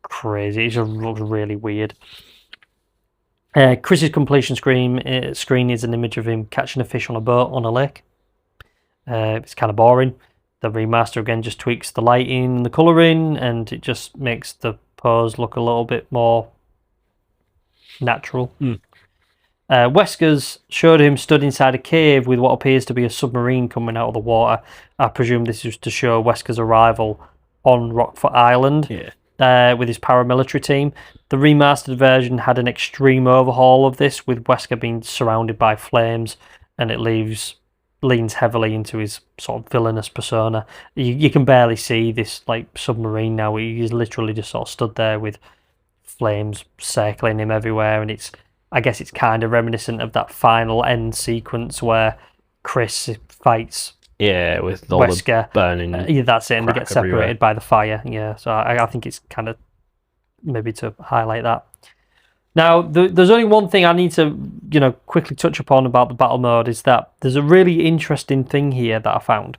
crazy. It just looks really weird. Chris's completion screen is an image of him catching a fish on a boat on a lake. It's kind of boring. The remaster again just tweaks the lighting and the colouring, and it just makes the pose look a little bit more natural. Wesker's showed him stood inside a cave with what appears to be a submarine coming out of the water. I presume this was to show Wesker's arrival on Rockfort Island with his paramilitary team. The remastered version had an extreme overhaul of this, with Wesker being surrounded by flames, and it leans heavily into his sort of villainous persona. You can barely see this like submarine now. He's literally just sort of stood there with flames circling him everywhere, and I guess it's kind of reminiscent of that final end sequence where Chris fights with all Wesker. The burning that's it, and they get separated everywhere by the fire. So I think it's kind of maybe to highlight that. Now, there's only one thing I need to quickly touch upon about the battle mode, is that there's a really interesting thing here that I found,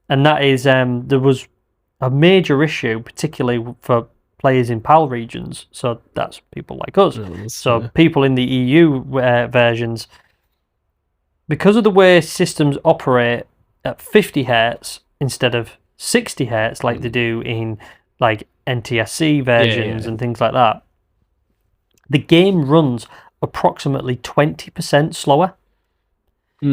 and that is there was a major issue, particularly for players in PAL regions, so that's people like us. People in the EU versions, because of the way systems operate at 50 Hz instead of 60 Hz like they do in like NTSC versions and things like that, the game runs approximately 20% slower.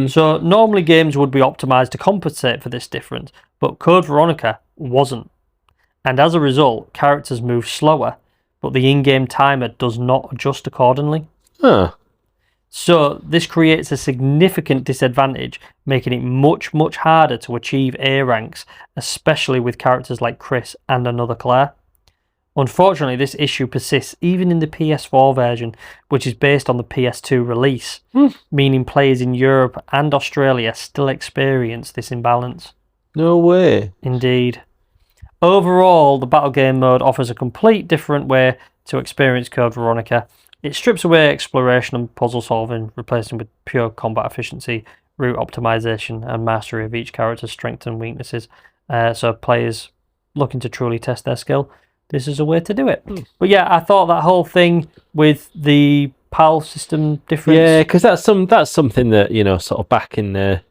So normally games would be optimized to compensate for this difference, but Code Veronica wasn't. And as a result, characters move slower, but the in-game timer does not adjust accordingly. So this creates a significant disadvantage, making it much, much harder to achieve A ranks, especially with characters like Chris and another Claire. Unfortunately, this issue persists even in the PS4 version, which is based on the PS2 release, meaning players in Europe and Australia still experience this imbalance. No way. Indeed. Overall, the battle game mode offers a complete different way to experience Code Veronica. It strips away exploration and puzzle solving, replacing with pure combat efficiency, route optimization, and mastery of each character's strengths and weaknesses. So players looking to truly test their skill, this is a way to do it. But yeah, I thought that whole thing with the PAL system difference... Yeah, because that's something that, sort of back in the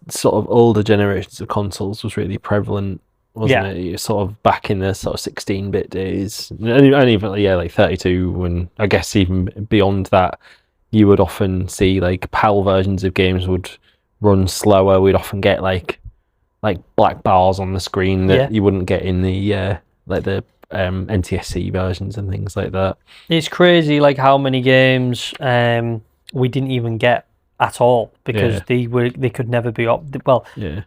sort of older generations of consoles was really prevalent. wasn't it? You're sort of back in the sort of 16-bit days, and even like 32, and I guess even beyond that, you would often see like PAL versions of games would run slower. We'd often get like black bars on the screen that you wouldn't get in the NTSC versions and things like that. It's crazy, like how many games we didn't even get at all because they could never be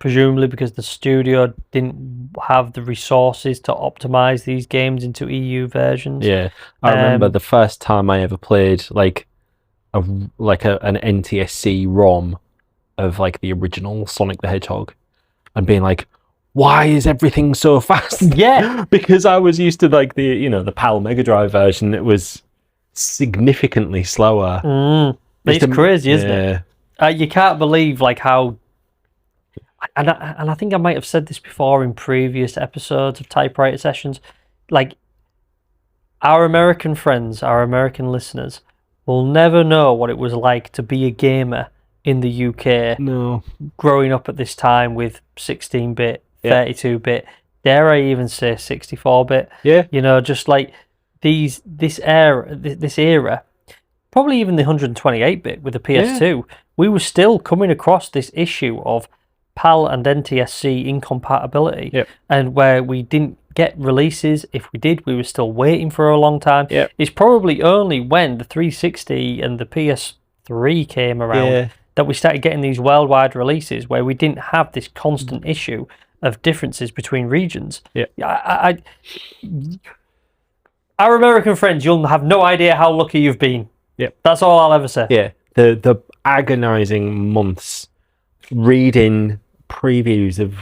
presumably because the studio didn't have the resources to optimize these games into EU versions. I remember the first time I ever played an NTSC ROM of like the original Sonic the Hedgehog and being like, why is everything so fast? Because I was used to like the PAL Mega Drive version that was significantly slower. It's crazy, isn't it? You can't believe like how, and I think I might have said this before in previous episodes of Typewriter Sessions, like our American friends, our American listeners will never know what it was like to be a gamer in the UK. No. Growing up at this time with 16-bit, 32-bit, dare I even say 64-bit. You know, just like this era, probably even the 128-bit with the PS2, we were still coming across this issue of PAL and NTSC incompatibility, and where we didn't get releases. If we did, we were still waiting for a long time. It's probably only when the 360 and the PS3 came around that we started getting these worldwide releases where we didn't have this constant issue of differences between regions. Our American friends, you'll have no idea how lucky you've been. That's all I'll ever say. The agonizing months reading previews of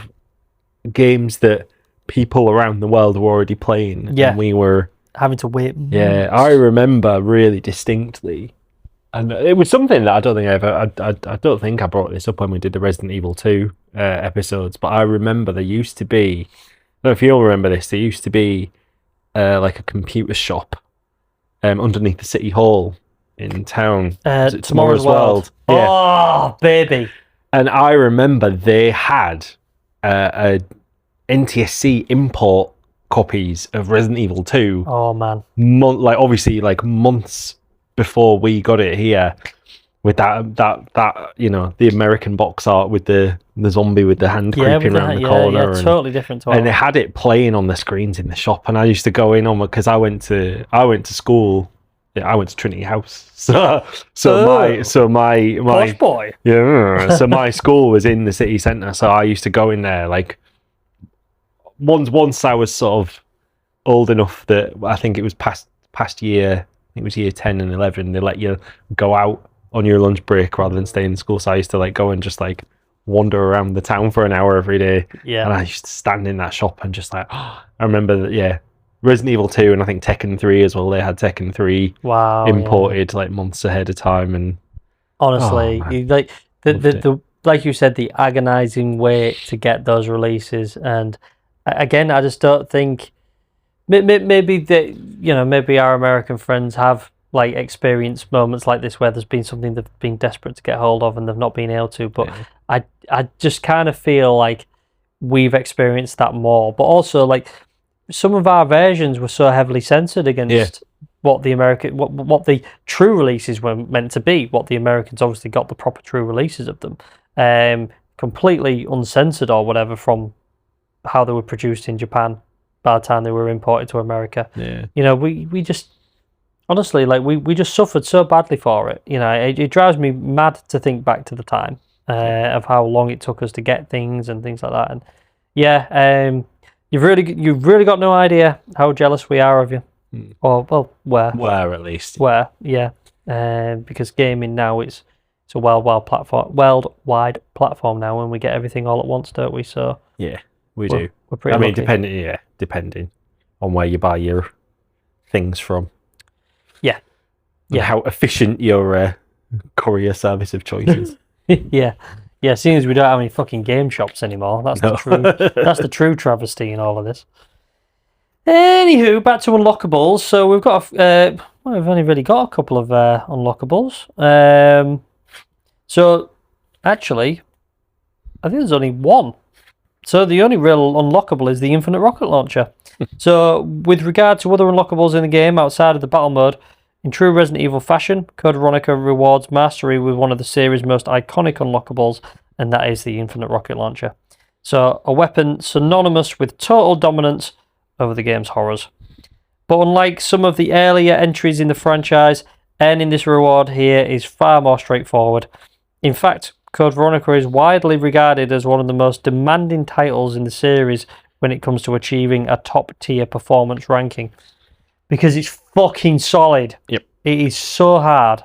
games that people around the world were already playing, and we were having to wait. I remember really distinctly, and it was something that I don't think I brought this up when we did the Resident Evil 2 episodes, but I remember there used to be, I don't know if you'll remember this, there used to be like a computer shop underneath the city hall in town. Tomorrow's World. Oh, baby. And I remember they had a NTSC import copies of Resident Evil 2. Oh, man. Obviously, months before we got it here, with that the American box art with the zombie with the hand creeping around the corner. Yeah, totally different to and they had it playing on the screens in the shop, and I used to go in on because I went to school. I went to Trinity House, so my posh boy. So my school was in the city centre, so I used to go in there like once I was sort of old enough that I think it was past year. I think it was year 10 and 11. They let you go out on your lunch break rather than stay in school. So I used to like go and just like wander around the town for an hour every day. And I used to stand in that shop and just like I remember that. Resident Evil 2 and I think Tekken 3 as well. They had Tekken 3 imported like months ahead of time, and honestly, like the like you said, the agonizing wait to get those releases. And again, I just don't think maybe maybe our American friends have like experienced moments like this where there's been something they've been desperate to get hold of and they've not been able to. But I just kind of feel like we've experienced that more. But also like, some of our versions were so heavily censored against what the what the true releases were meant to be. What the Americans obviously got the proper true releases of them, completely uncensored or whatever from how they were produced in Japan by the time they were imported to America. You know, we just honestly like we just suffered so badly for it. You know, it drives me mad to think back to the time of how long it took us to get things and things like that. And You've really got no idea how jealous we are of you, or where at least, because gaming now it's a worldwide platform now, and we get everything all at once, don't we? So we do. We're pretty lucky. depending on where you buy your things from, and how efficient your courier service of choice is. Yeah, seeing as we don't have any fucking game shops anymore, that's the true travesty in all of this. Anywho, back to unlockables. So we've got we've only really got a couple of unlockables. So actually, I think there's only one So the only real unlockable is the infinite rocket launcher. So with regard to other unlockables in the game outside of the battle mode, in true Resident Evil fashion, Code Veronica rewards mastery with one of the series' most iconic unlockables, and that is the infinite rocket launcher. So a weapon synonymous with total dominance over the game's horrors. But unlike some of the earlier entries in the franchise, earning this reward here is far more straightforward. In fact, Code Veronica is widely regarded as one of the most demanding titles in the series when it comes to achieving a top-tier performance ranking. Because it's fucking solid. Yep. It is so hard.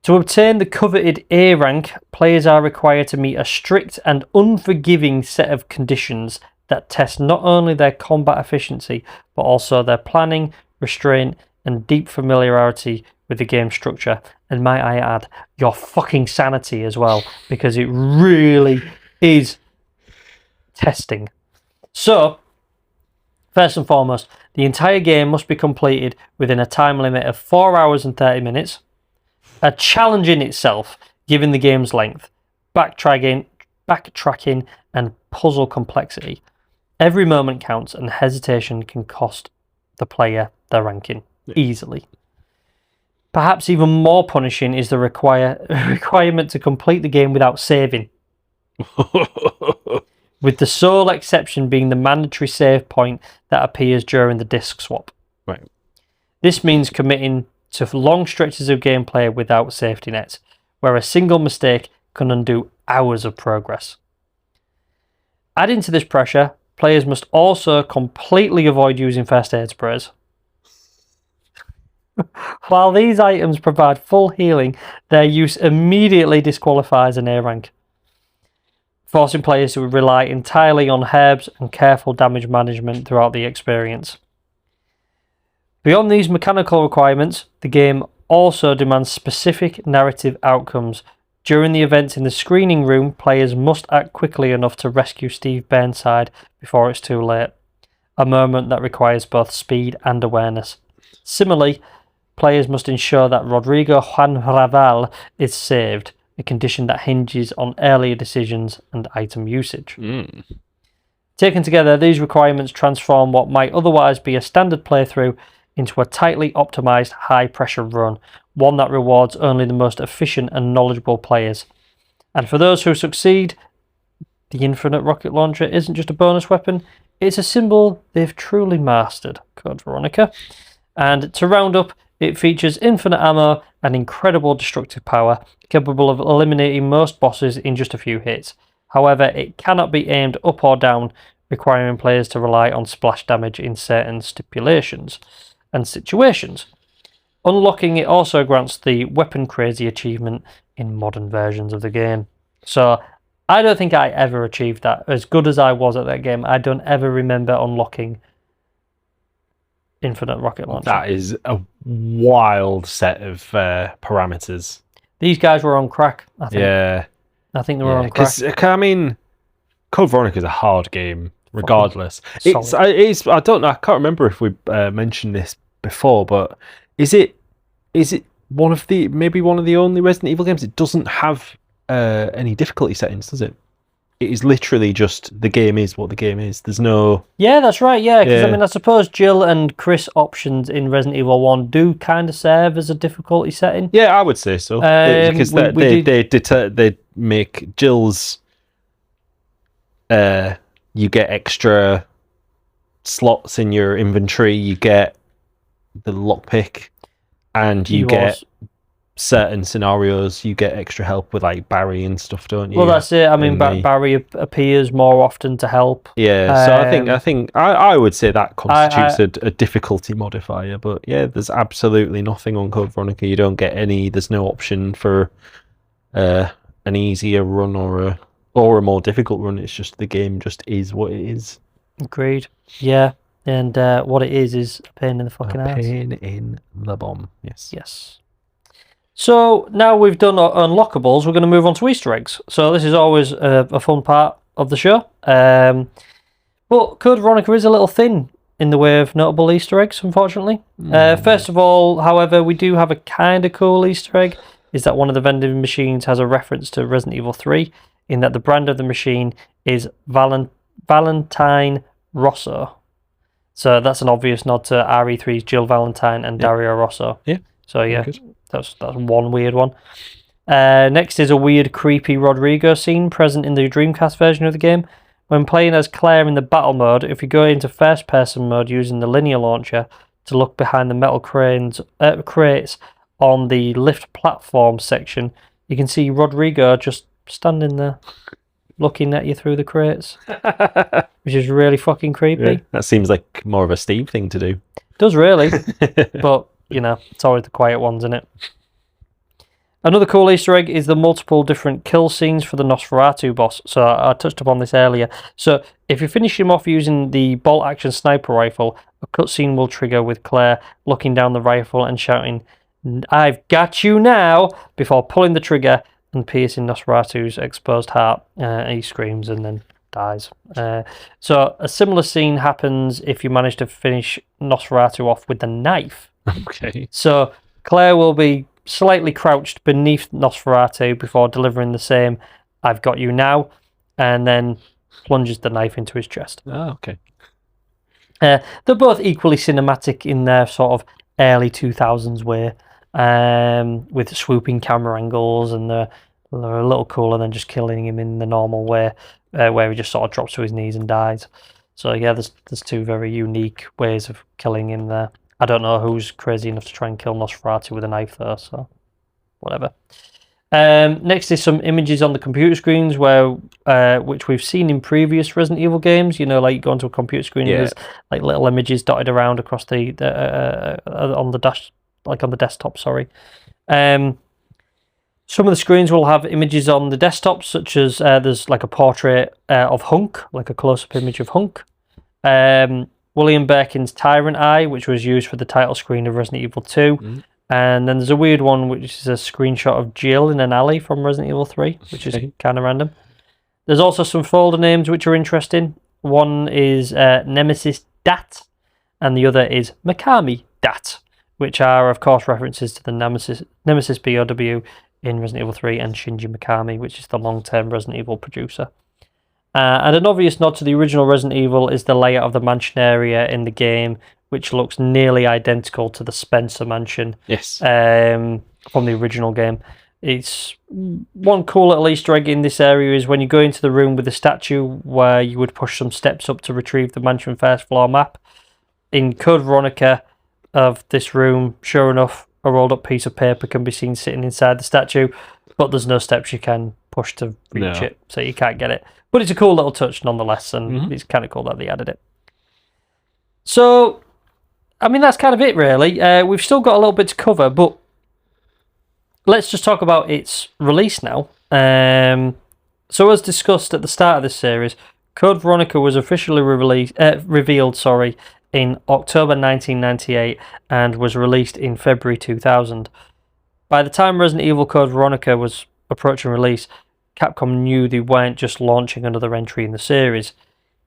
To obtain the coveted A rank, players are required to meet a strict and unforgiving set of conditions that test not only their combat efficiency, but also their planning, restraint, and deep familiarity with the game structure. And might I add, your fucking sanity as well, because it really is testing. So, first and foremost, the entire game must be completed within a time limit of 4 hours and 30 minutes. A challenge in itself, given the game's length, backtracking, and puzzle complexity. Every moment counts, and hesitation can cost the player their ranking easily. Perhaps even more punishing is the requirement to complete the game without saving. With the sole exception being the mandatory save point that appears during the disc swap. Right. This means committing to long stretches of gameplay without safety nets, where a single mistake can undo hours of progress. Adding to this pressure, players must also completely avoid using first aid sprays. While these items provide full healing, their use immediately disqualifies an A rank, forcing players to rely entirely on herbs and careful damage management throughout the experience. Beyond these mechanical requirements, the game also demands specific narrative outcomes. During the events in the screening room, players must act quickly enough to rescue Steve Burnside before it's too late, a moment that requires both speed and awareness. Similarly, players must ensure that Rodrigo Juan Raval is saved, a condition that hinges on earlier decisions and item usage. Taken together, these requirements transform what might otherwise be a standard playthrough into a tightly optimized high-pressure run, one that rewards only the most efficient and knowledgeable players. And for those who succeed, the infinite rocket launcher isn't just a bonus weapon, it's a symbol they've truly mastered, Code Veronica. And to round up, it features infinite ammo and incredible destructive power, capable of eliminating most bosses in just a few hits. However, it cannot be aimed up or down, requiring players to rely on splash damage in certain stipulations and situations. Unlocking it also grants the Weapon Crazy achievement in modern versions of the game. So, I don't think I ever achieved that. As good as I was at that game, I don't ever remember unlocking infinite rocket launcher. That is a wild set of parameters. These guys were on crack, I think. Yeah. I think they were on crack. Because, I mean, Code Veronica is a hard game, regardless. Solid. It's, I don't know, I can't remember if we mentioned this before, but is it one of the only Resident Evil games that doesn't have any difficulty settings, does it? It is literally just the game is what the game is. There's no... Yeah, that's right, yeah. Because, I mean, I suppose Jill and Chris options in Resident Evil 1 do kind of serve as a difficulty setting. Yeah, I would say so. Because they make Jill's... you get extra slots in your inventory, you get the lockpick, and you get certain scenarios, you get extra help with like Barry and stuff, don't you? Well, that's it. I mean, Barry appears more often to help. Yeah, so I think I would say that constitutes a difficulty modifier. But yeah, there's absolutely nothing on Code Veronica. You don't get any. There's no option for an easier run or a more difficult run. It's just the game just is what it is. Agreed. Yeah, and what it is a pain in the fucking ass. Pain in the bum. Yes. Yes. So now we've done unlockables, we're going to move on to Easter eggs. So this is always a fun part of the show. But Code Veronica is a little thin in the way of notable Easter eggs, unfortunately. First of all, however, we do have a kind of cool Easter egg, is that one of the vending machines has a reference to Resident Evil 3. in that the brand of the machine is Valentine Rosso. So that's an obvious nod to RE3's Jill Valentine and Dario Rosso. Yeah. So yeah, that's one weird one. Next is a weird, creepy Rodrigo scene present in the Dreamcast version of the game. When playing as Claire in the battle mode, if you go into first-person mode using the linear launcher to look behind the metal crates on the lift platform section, you can see Rodrigo just standing there, looking at you through the crates, which is really fucking creepy. Yeah, that seems like more of a Steve thing to do. It does really, but it's always the quiet ones, isn't it? Another cool Easter egg is the multiple different kill scenes for the Nosferatu boss. So I touched upon this earlier. So if you finish him off using the bolt-action sniper rifle, a cutscene will trigger with Claire looking down the rifle and shouting, "I've got you now," before pulling the trigger and piercing Nosferatu's exposed heart. He screams and then dies. So a similar scene happens if you manage to finish Nosferatu off with the knife. Okay. So Claire will be slightly crouched beneath Nosferatu before delivering the same "I've got you now," and then plunges the knife into his chest. Oh, okay. They're both equally cinematic in their sort of early 2000s way, with swooping camera angles, and they're a little cooler than just killing him in the normal way, where he just sort of drops to his knees and dies. So yeah, there's two very unique ways of killing him there. I don't know who's crazy enough to try and kill Nosferatu with a knife though, so whatever. Next is some images on the computer screens which we've seen in previous Resident Evil games. Like you go onto a computer screen and there's like little images dotted around across the on the dash, like on the desktop. Sorry. Some of the screens will have images on the desktop, such as there's like a portrait of Hunk, like a close-up image of Hunk. William Birkin's Tyrant eye, which was used for the title screen of Resident Evil 2. Mm. And then there's a weird one, which is a screenshot of Jill in an alley from Resident Evil 3, which is kind of random. There's also some folder names which are interesting. One is Nemesis Dat, and the other is Mikami Dat, which are, of course, references to the Nemesis BOW in Resident Evil 3 and Shinji Mikami, which is the long-term Resident Evil producer. And an obvious nod to the original Resident Evil is the layout of the mansion area in the game, which looks nearly identical to the Spencer mansion from the original game. It's one cool little Easter egg in this area is when you go into the room with the statue where you would push some steps up to retrieve the mansion first floor map. In Code Veronica of this room, sure enough, a rolled up piece of paper can be seen sitting inside the statue, but there's no steps you can push to reach it, so you can't get it. But it's a cool little touch nonetheless, and it's kind of cool that they added it. So, I mean, that's kind of it, really. We've still got a little bit to cover, but let's just talk about its release now. So, as discussed at the start of this series, Code Veronica was officially revealed in October 1998 and was released in February 2000. By the time Resident Evil Code Veronica was approaching release, Capcom knew they weren't just launching another entry in the series.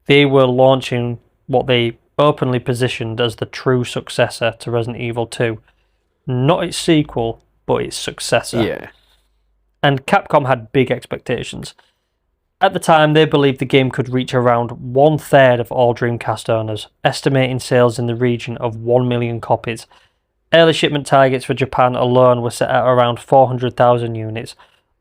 They were launching what they openly positioned as the true successor to Resident Evil 2. Not its sequel, but its successor. Yeah. And Capcom had big expectations. At the time, they believed the game could reach around 1/3 of all Dreamcast owners, estimating sales in the region of 1 million copies. Early shipment targets for Japan alone were set at around 400,000 units,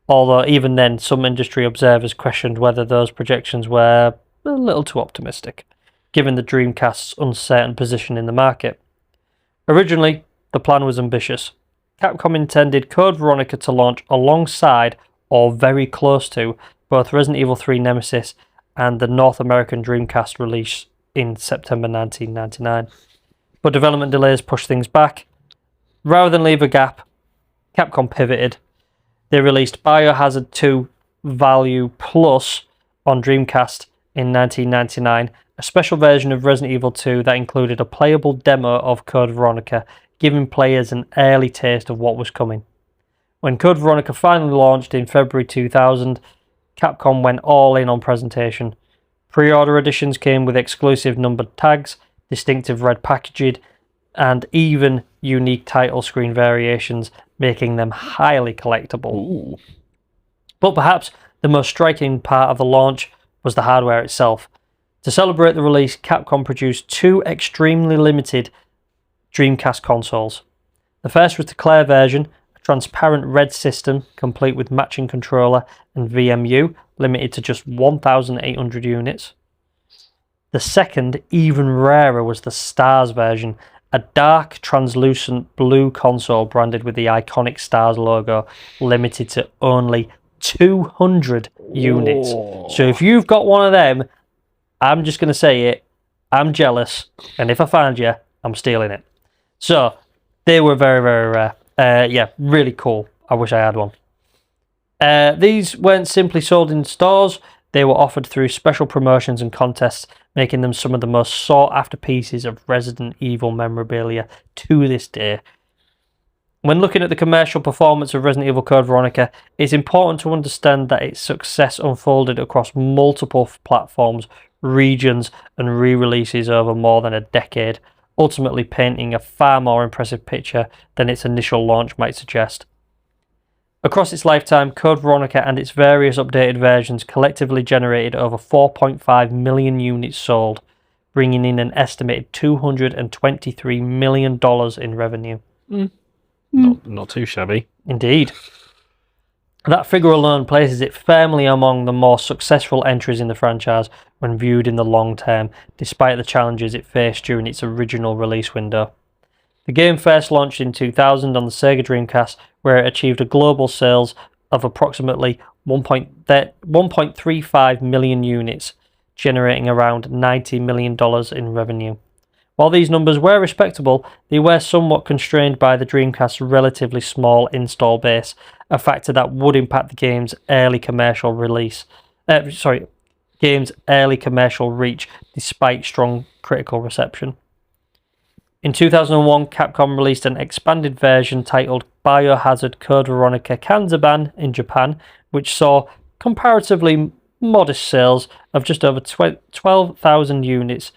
although even then some industry observers questioned whether those projections were a little too optimistic, given the Dreamcast's uncertain position in the market. Originally, the plan was ambitious. Capcom intended Code Veronica to launch alongside, or very close to, both Resident Evil 3 Nemesis and the North American Dreamcast release in September 1999. But development delays pushed things back. Rather than leave a gap, Capcom pivoted. They released Biohazard 2 Value Plus on Dreamcast in 1999, a special version of Resident Evil 2 that included a playable demo of Code Veronica, giving players an early taste of what was coming. When Code Veronica finally launched in February 2000, Capcom went all in on presentation. Pre-order editions came with exclusive numbered tags, distinctive red packaging, and even unique title screen variations, making them highly collectible. Ooh. But perhaps The most striking part of the launch was the hardware itself. To celebrate the release, Capcom produced 2 extremely limited Dreamcast consoles. The first was the Claire version, a transparent red system complete with matching controller and VMU, limited to just 1,800 units. The second, even rarer, was the Stars version, a dark, translucent blue console branded with the iconic Stars logo, limited to only 200 units. So if you've got one of them, I'm just going to say it, I'm jealous, and if I find you, I'm stealing it. So, they were very, very rare. Yeah, really cool. I wish I had one. These weren't simply sold in stores, they were offered through special promotions and contests, making them some of the most sought-after pieces of Resident Evil memorabilia to this day. When looking at the commercial performance of Resident Evil Code Veronica, it's important to understand that its success unfolded across multiple platforms, regions, and re-releases over more than a decade, ultimately painting a far more impressive picture than its initial launch might suggest. Across its lifetime, Code Veronica and its various updated versions collectively generated over 4.5 million units sold, bringing in an estimated $223 million in revenue. Not too shabby. Indeed. That figure alone places it firmly among the more successful entries in the franchise when viewed in the long term, despite the challenges it faced during its original release window. The game first launched in 2000 on the Sega Dreamcast, where it achieved a global sales of approximately 1.35 million units, generating around $90 million in revenue. While these numbers were respectable, they were somewhat constrained by the Dreamcast's relatively small install base, a factor that would impact the game's early commercial reach, despite strong critical reception. In 2001, Capcom released an expanded version titled Biohazard Code Veronica Kanzaban in Japan, which saw comparatively modest sales of just over 12,000 units,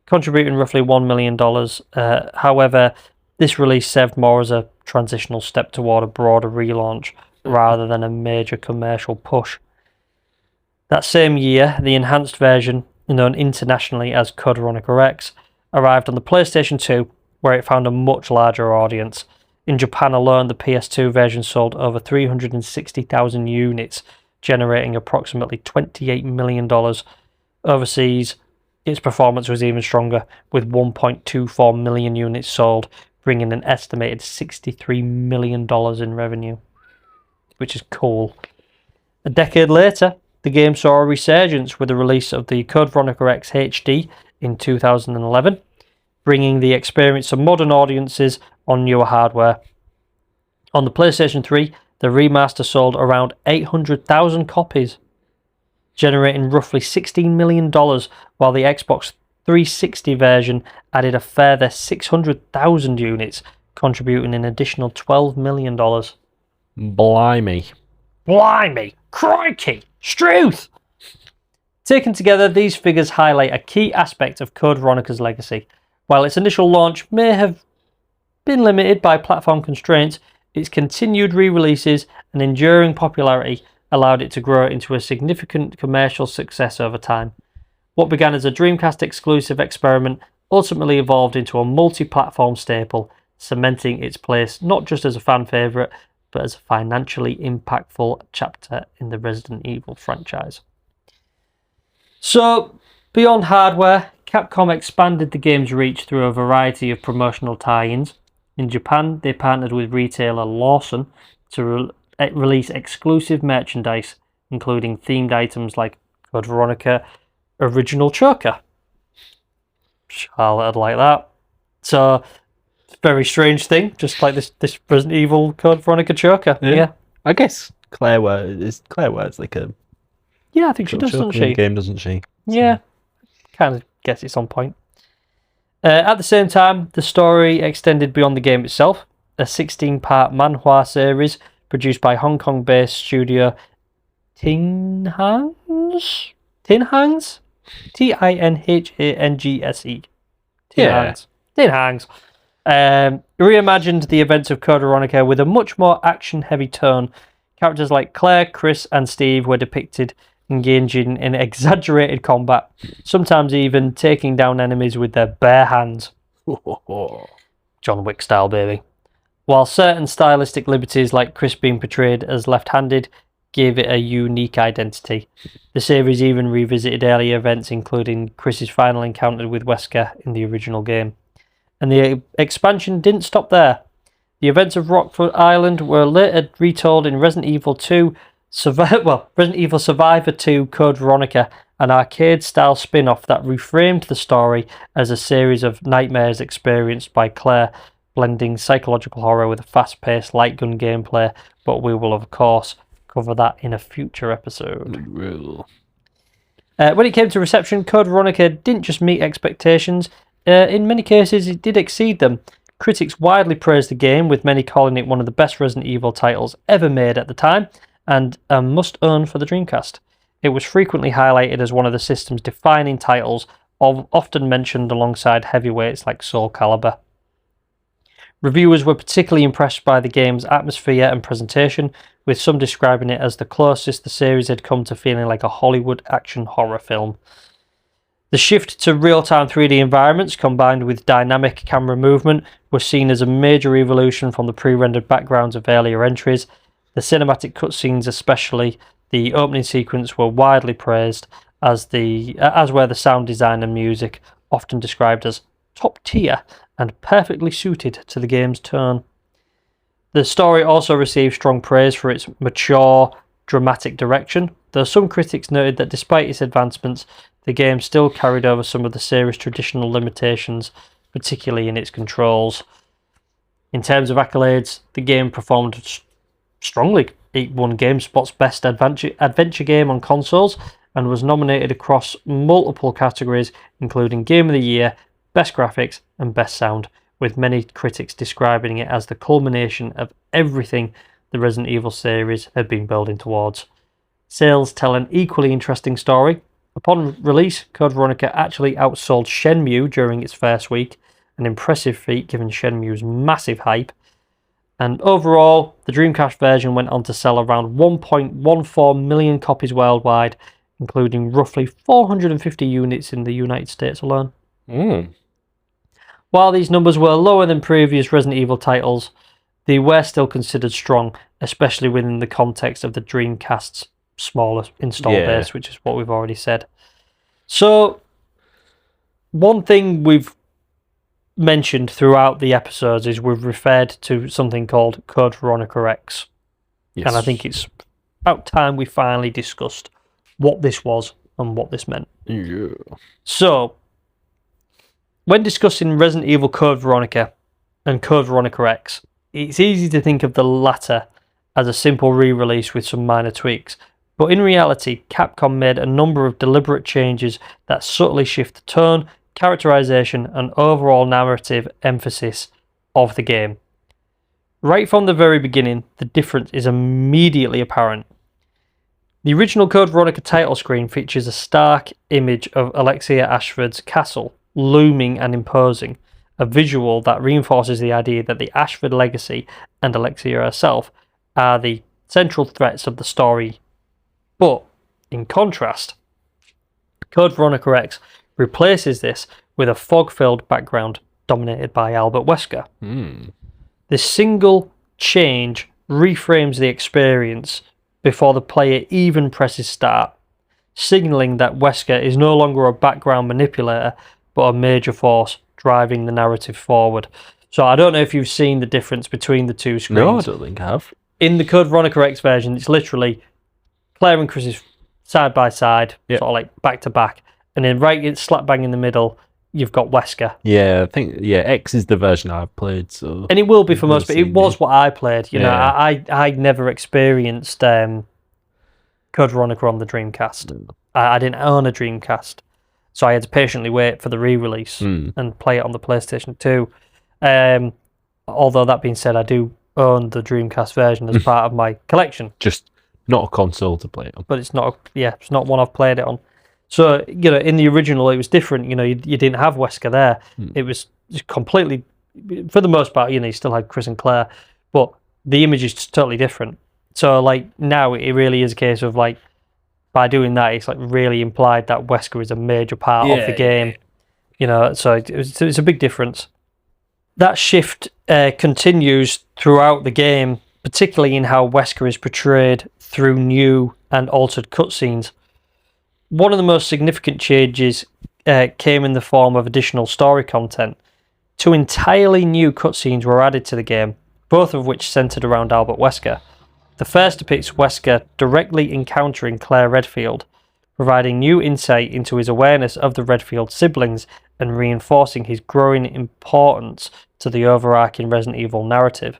contributing roughly $1 million. However, this release served more as a transitional step toward a broader relaunch rather than a major commercial push. That same year, the enhanced version, known internationally as Code Veronica X, arrived on the PlayStation 2, where it found a much larger audience. In Japan alone, the PS2 version sold over 360,000 units, generating approximately $28 million. Overseas, its performance was even stronger, with 1.24 million units sold, bringing an estimated $63 million in revenue, which is cool. A decade later, the game saw a resurgence with the release of the Code Veronica X HD in 2011, bringing the experience to modern audiences on newer hardware. On the PlayStation 3, the remaster sold around 800,000 copies, generating roughly $16 million, while the Xbox 360 version added a further 600,000 units, contributing an additional $12 million. Blimey. Crikey! Struth! Taken together, these figures highlight a key aspect of Code Veronica's legacy. While its initial launch may have been limited by platform constraints, its continued re-releases and enduring popularity allowed it to grow into a significant commercial success over time. What began as a Dreamcast exclusive experiment ultimately evolved into a multi-platform staple, cementing its place not just as a fan favourite, but as a financially impactful chapter in the Resident Evil franchise. So, beyond hardware, Capcom expanded the game's reach through a variety of promotional tie-ins. In Japan, they partnered with retailer Lawson to release exclusive merchandise, including themed items like Code Veronica Original Choker. Charlotte would like that. So, very strange thing, just like this Resident Evil Code Veronica Choker. Yeah. I guess Claire wears like a... Yeah, I think she does, doesn't she? In the game, doesn't she? Yeah. Kind of guess it's on point. At the same time, the story extended beyond the game itself. A 16-part manhwa series produced by Hong Kong-based studio Tinhangs? Tinhangs? Tinhangse. Tinhangs. Tinhangs. Reimagined the events of Code Veronica with a much more action-heavy tone, Characters like Claire, Chris, and Steve were depicted engaging in exaggerated combat, sometimes even taking down enemies with their bare hands. John Wick style, baby. While certain stylistic liberties, like Chris being portrayed as left-handed, gave it a unique identity. The series even revisited earlier events, including Chris's final encounter with Wesker in the original game. And the expansion didn't stop there. The events of Rockfort Island were later retold in Resident Evil 2, Resident Evil Survivor 2 Code Veronica, an arcade-style spin-off that reframed the story as a series of nightmares experienced by Claire, blending psychological horror with a fast-paced light gun gameplay, but we will, of course, cover that in a future episode. When it came to reception, Code Veronica didn't just meet expectations. In many cases, it did exceed them. Critics widely praised the game, with many calling it one of the best Resident Evil titles ever made at the time, and a must-own for the Dreamcast. It was frequently highlighted as one of the system's defining titles, often mentioned alongside heavyweights like Soul Calibur. Reviewers were particularly impressed by the game's atmosphere and presentation, with some describing it as the closest the series had come to feeling like a Hollywood action horror film. The shift to real-time 3D environments combined with dynamic camera movement was seen as a major evolution from the pre-rendered backgrounds of earlier entries. The cinematic cutscenes, especially the opening sequence, were widely praised, as were the sound design and music, often described as top tier and perfectly suited to the game's tone. The story also received strong praise for its mature, dramatic direction, though some critics noted that despite its advancements, the game still carried over some of the series' traditional limitations, particularly in its controls. In terms of accolades, the game performed strongly. It won GameSpot's Best Adventure Game on consoles and was nominated across multiple categories, including Game of the Year, Best Graphics, and Best Sound, with many critics describing it as the culmination of everything the Resident Evil series had been building towards. Sales tell an equally interesting story. Upon release, Code Veronica actually outsold Shenmue during its first week, an impressive feat given Shenmue's massive hype. And overall, the Dreamcast version went on to sell around 1.14 million copies worldwide, including roughly 450 units in the United States alone. While these numbers were lower than previous Resident Evil titles, they were still considered strong, especially within the context of the Dreamcast's smaller install base, which is what we've already said. So, one thing we've mentioned throughout the episodes is we've referred to something called Code Veronica X. Yes. And I think it's about time we finally discussed what this was and what this meant. Yeah. So, when discussing Resident Evil Code Veronica and Code Veronica X, it's easy to think of the latter as a simple re-release with some minor tweaks, but in reality, Capcom made a number of deliberate changes that subtly shift the tone, characterization, and overall narrative emphasis of the game. Right from the very beginning, the difference is immediately apparent. The original Code Veronica title screen features a stark image of Alexia Ashford's castle, looming and imposing, a visual that reinforces the idea that the Ashford legacy and Alexia herself are the central threats of the story. But, in contrast, Code Veronica X replaces this with a fog-filled background dominated by Albert Wesker. This single change reframes the experience before the player even presses start, signalling that Wesker is no longer a background manipulator, but a major force driving the narrative forward. So I don't know if you've seen the difference between the two screens. No, I don't think I have. In the Code Veronica X version, it's literally Claire and Chris is side by side, sort of like back to back, and then right slap bang in the middle, you've got Wesker. Yeah, I think X is the version I've played, so and it will be for most, but it was what I played. You know, I never experienced Code Veronica on the Dreamcast. I didn't own a Dreamcast, so I had to patiently wait for the re-release and play it on the PlayStation 2. Although that being said, I do own the Dreamcast version as part of my collection. Just not a console to play it on. But it's not one I've played it on. So, you know, in the original, it was different. You know, you didn't have Wesker there. It was just completely, for the most part, you know, you still had Chris and Claire, but the image is totally different. So like now it really is a case of like by doing that it's like really implied that Wesker is a major part of the game. You know, so it's a big difference. That shift continues throughout the game, particularly in how Wesker is portrayed through new and altered cutscenes. One of the most significant changes came in the form of additional story content. 2 entirely new cutscenes were added to the game, both of which centered around Albert Wesker. The first depicts Wesker directly encountering Claire Redfield, providing new insight into his awareness of the Redfield siblings and reinforcing his growing importance to the overarching Resident Evil narrative.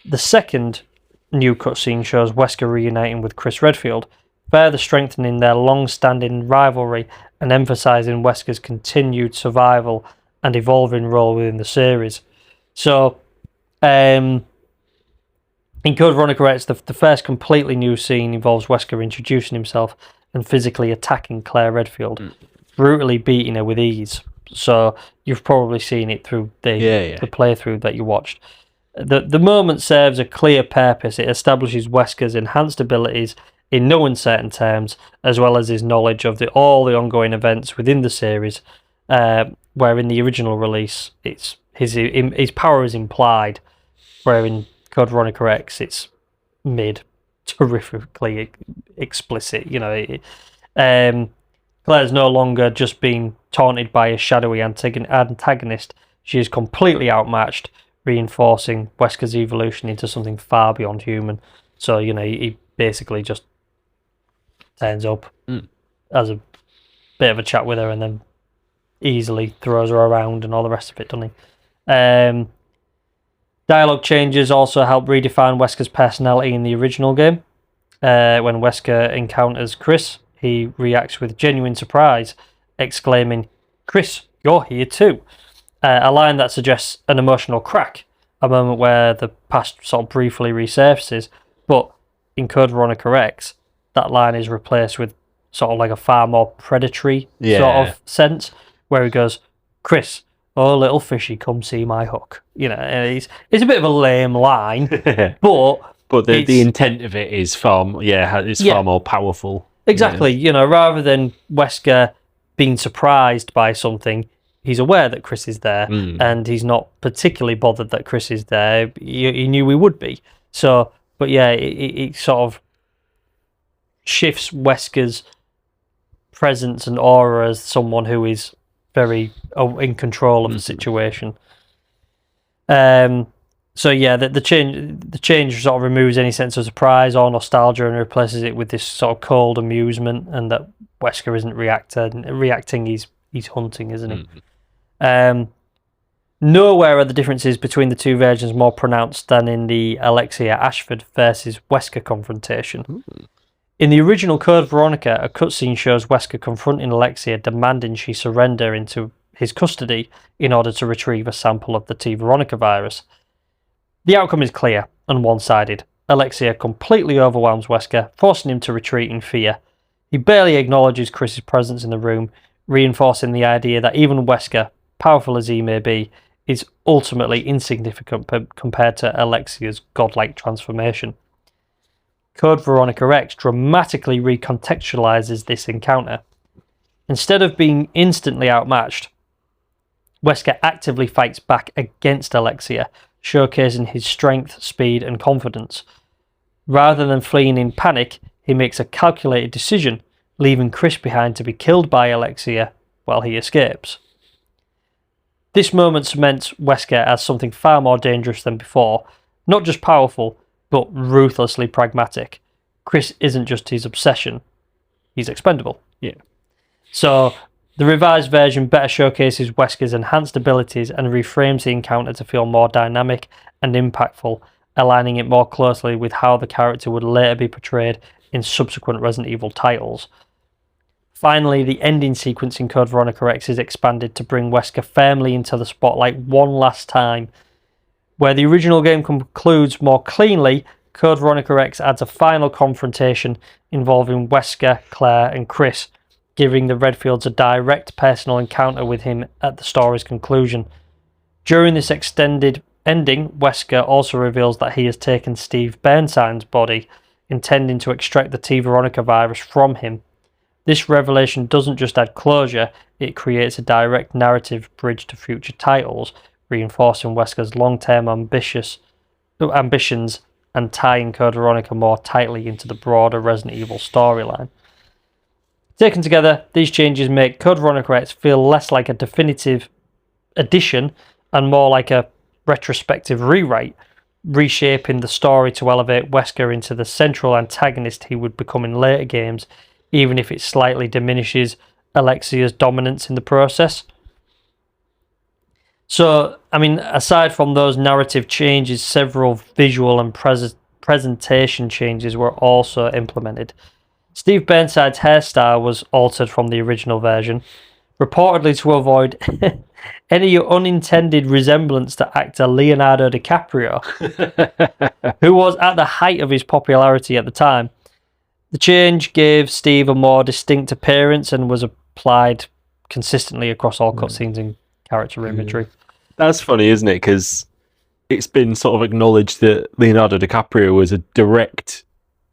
The second new cutscene shows Wesker reuniting with Chris Redfield, further strengthening their long-standing rivalry and emphasising Wesker's continued survival and evolving role within the series. So, in Code Veronica X, the first completely new scene involves Wesker introducing himself and physically attacking Claire Redfield, brutally beating her with ease. So you've probably seen it through the playthrough that you watched. The moment serves a clear purpose. It establishes Wesker's enhanced abilities in no uncertain terms, as well as his knowledge of all the ongoing events within the series, where in the original release it's his power is implied, where in Code Veronica X it's made terrifically explicit. You know, Claire's no longer just being taunted by a shadowy antagonist. She is completely outmatched, reinforcing Wesker's evolution into something far beyond human. So, you know, he basically just turns up, has a bit of a chat with her, and then easily throws her around and all the rest of it, doesn't he? Dialogue changes also help redefine Wesker's personality in the original game. When Wesker encounters Chris, he reacts with genuine surprise, exclaiming, "Chris, you're here too." A line that suggests an emotional crack, a moment where the past sort of briefly resurfaces, but in Code Veronica X, that line is replaced with sort of like a far more predatory sort of sense, where he goes, "Chris, oh little fishy, come see my hook." You know, and it's a bit of a lame line, but the intent of it is far more powerful. Exactly, you know, rather than Wesker being surprised by something, he's aware that Chris is there, and he's not particularly bothered that Chris is there. He knew he would be. So, but yeah, it sort of shifts Wesker's presence and aura as someone who is very in control of the situation. So yeah, the change sort of removes any sense of surprise or nostalgia and replaces it with this sort of cold amusement, and that Wesker isn't reacting, he's hunting, isn't he? Nowhere are the differences between the two versions more pronounced than in the Alexia Ashford versus Wesker confrontation. In the original Code Veronica, a cutscene shows Wesker confronting Alexia, demanding she surrender into his custody in order to retrieve a sample of the T. Veronica virus. The outcome is clear and one-sided. Alexia completely overwhelms Wesker, forcing him to retreat in fear. He barely acknowledges Chris's presence in the room, reinforcing the idea that even Wesker, powerful as he may be, is ultimately insignificant compared to Alexia's godlike transformation. Code Veronica X dramatically recontextualizes this encounter. Instead of being instantly outmatched, Wesker actively fights back against Alexia, showcasing his strength, speed, and confidence. Rather than fleeing in panic, he makes a calculated decision, leaving Chris behind to be killed by Alexia while he escapes. This moment cements Wesker as something far more dangerous than before, not just powerful, but ruthlessly pragmatic. Chris isn't just his obsession, he's expendable. Yeah. So, the revised version better showcases Wesker's enhanced abilities and reframes the encounter to feel more dynamic and impactful, aligning it more closely with how the character would later be portrayed in subsequent Resident Evil titles. Finally, the ending sequence in Code Veronica X is expanded to bring Wesker firmly into the spotlight one last time. Where the original game concludes more cleanly, Code Veronica X adds a final confrontation involving Wesker, Claire, and Chris, giving the Redfields a direct personal encounter with him at the story's conclusion. During this extended ending, Wesker also reveals that he has taken Steve Burnside's body, intending to extract the T. Veronica virus from him. This revelation doesn't just add closure, it creates a direct narrative bridge to future titles, reinforcing Wesker's long-term ambitions and tying Code Veronica more tightly into the broader Resident Evil storyline. Taken together, these changes make Code Veronica X feel less like a definitive addition and more like a retrospective rewrite, reshaping the story to elevate Wesker into the central antagonist he would become in later games, even if it slightly diminishes Alexia's dominance in the process. So, I mean, aside from those narrative changes, several visual and presentation changes were also implemented. Steve Burnside's hairstyle was altered from the original version, reportedly to avoid any unintended resemblance to actor Leonardo DiCaprio, who was at the height of his popularity at the time. The change gave Steve a more distinct appearance and was applied consistently across all cutscenes and character imagery. That's funny, isn't it? Because it's been sort of acknowledged that Leonardo DiCaprio was a direct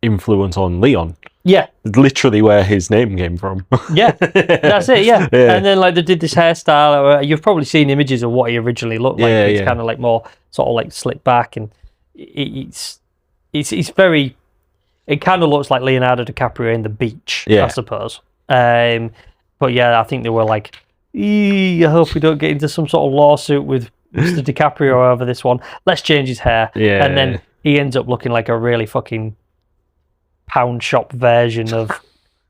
influence on Leon. Yeah. Literally where his name came from. Yeah, that's it, yeah. And then like they did this hairstyle. You've probably seen images of what he originally looked like. Yeah, it's kind of like more sort of like slicked back, and it's very... It kind of looks like Leonardo DiCaprio in The Beach, I suppose. But yeah, I think they were like, I hope we don't get into some sort of lawsuit with Mr. DiCaprio over this one. Let's change his hair. Yeah. And then he ends up looking like a really fucking pound shop version of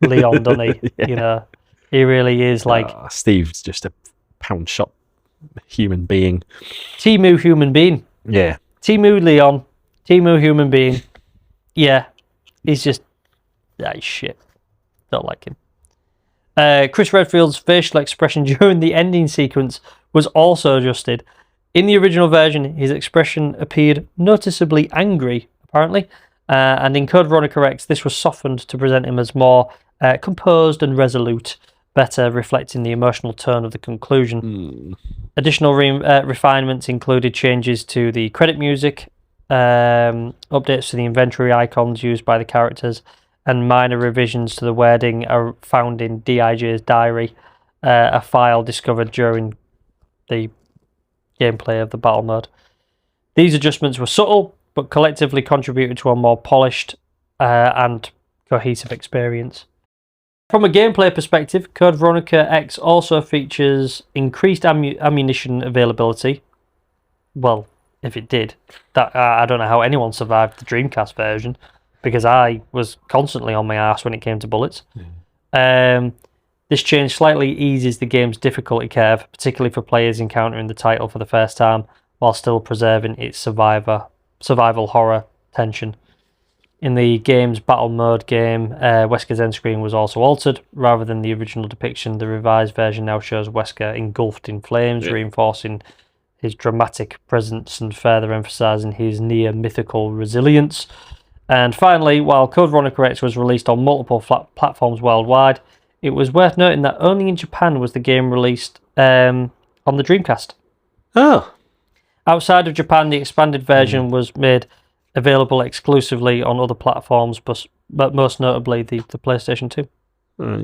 Leon, doesn't he? Yeah. You know, he really is like... Steve's just a pound shop human being. Timu human being. Yeah. Timu Leon. Timu human being. Yeah. He's just... he's shit. Don't like him. Chris Redfield's facial expression during the ending sequence was also adjusted. In the original version, his expression appeared noticeably angry, apparently, and in Code Veronica X, this was softened to present him as more composed and resolute, better reflecting the emotional tone of the conclusion. Additional refinements included changes to the credit music, updates to the inventory icons used by the characters, and minor revisions to the wording are found in DIJ's diary, a file discovered during the gameplay of the battle mode. These adjustments were subtle, but collectively contributed to a more polished and cohesive experience. From a gameplay perspective, Code Veronica X also features increased ammunition availability. Well, if it did. I don't know how anyone survived the Dreamcast version, because I was constantly on my arse when it came to bullets. This change slightly eases the game's difficulty curve, particularly for players encountering the title for the first time, while still preserving its survival horror tension. In the game's battle mode game, Wesker's end screen was also altered. Rather than the original depiction, the revised version now shows Wesker engulfed in flames, reinforcing his dramatic presence and further emphasising his near-mythical resilience. And finally, while Code Veronica X was released on multiple platforms worldwide, it was worth noting that only in Japan was the game released on the Dreamcast. Oh. Outside of Japan, the expanded version was made available exclusively on other platforms, but most notably the PlayStation 2.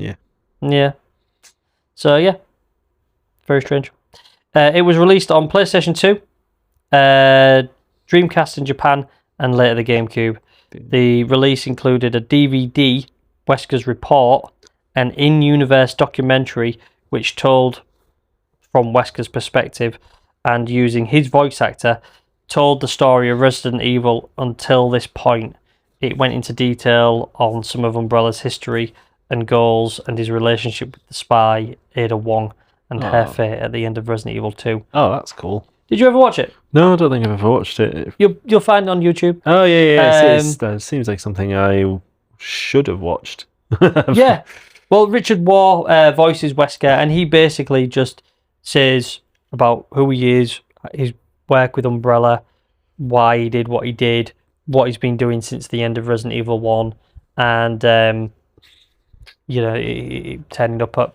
Yeah. Yeah. So, yeah. Very strange. It was released on PlayStation 2, Dreamcast in Japan, and later the GameCube. The release included a DVD, Wesker's Report, an in-universe documentary which told from Wesker's perspective and using his voice actor, told the story of Resident Evil until this point. It went into detail on some of Umbrella's history and goals and his relationship with the spy, Ada Wong, and her fate at the end of Resident Evil 2. Oh, that's cool. Did you ever watch it? No, I don't think I've ever watched it. You'll find it on YouTube. Oh, yeah. It seems like something I should have watched. Yeah. Well, Richard Waugh voices Wesker, and he basically just says about who he is, his work with Umbrella, why he did what he did, what he's been doing since the end of Resident Evil 1, and, turning up at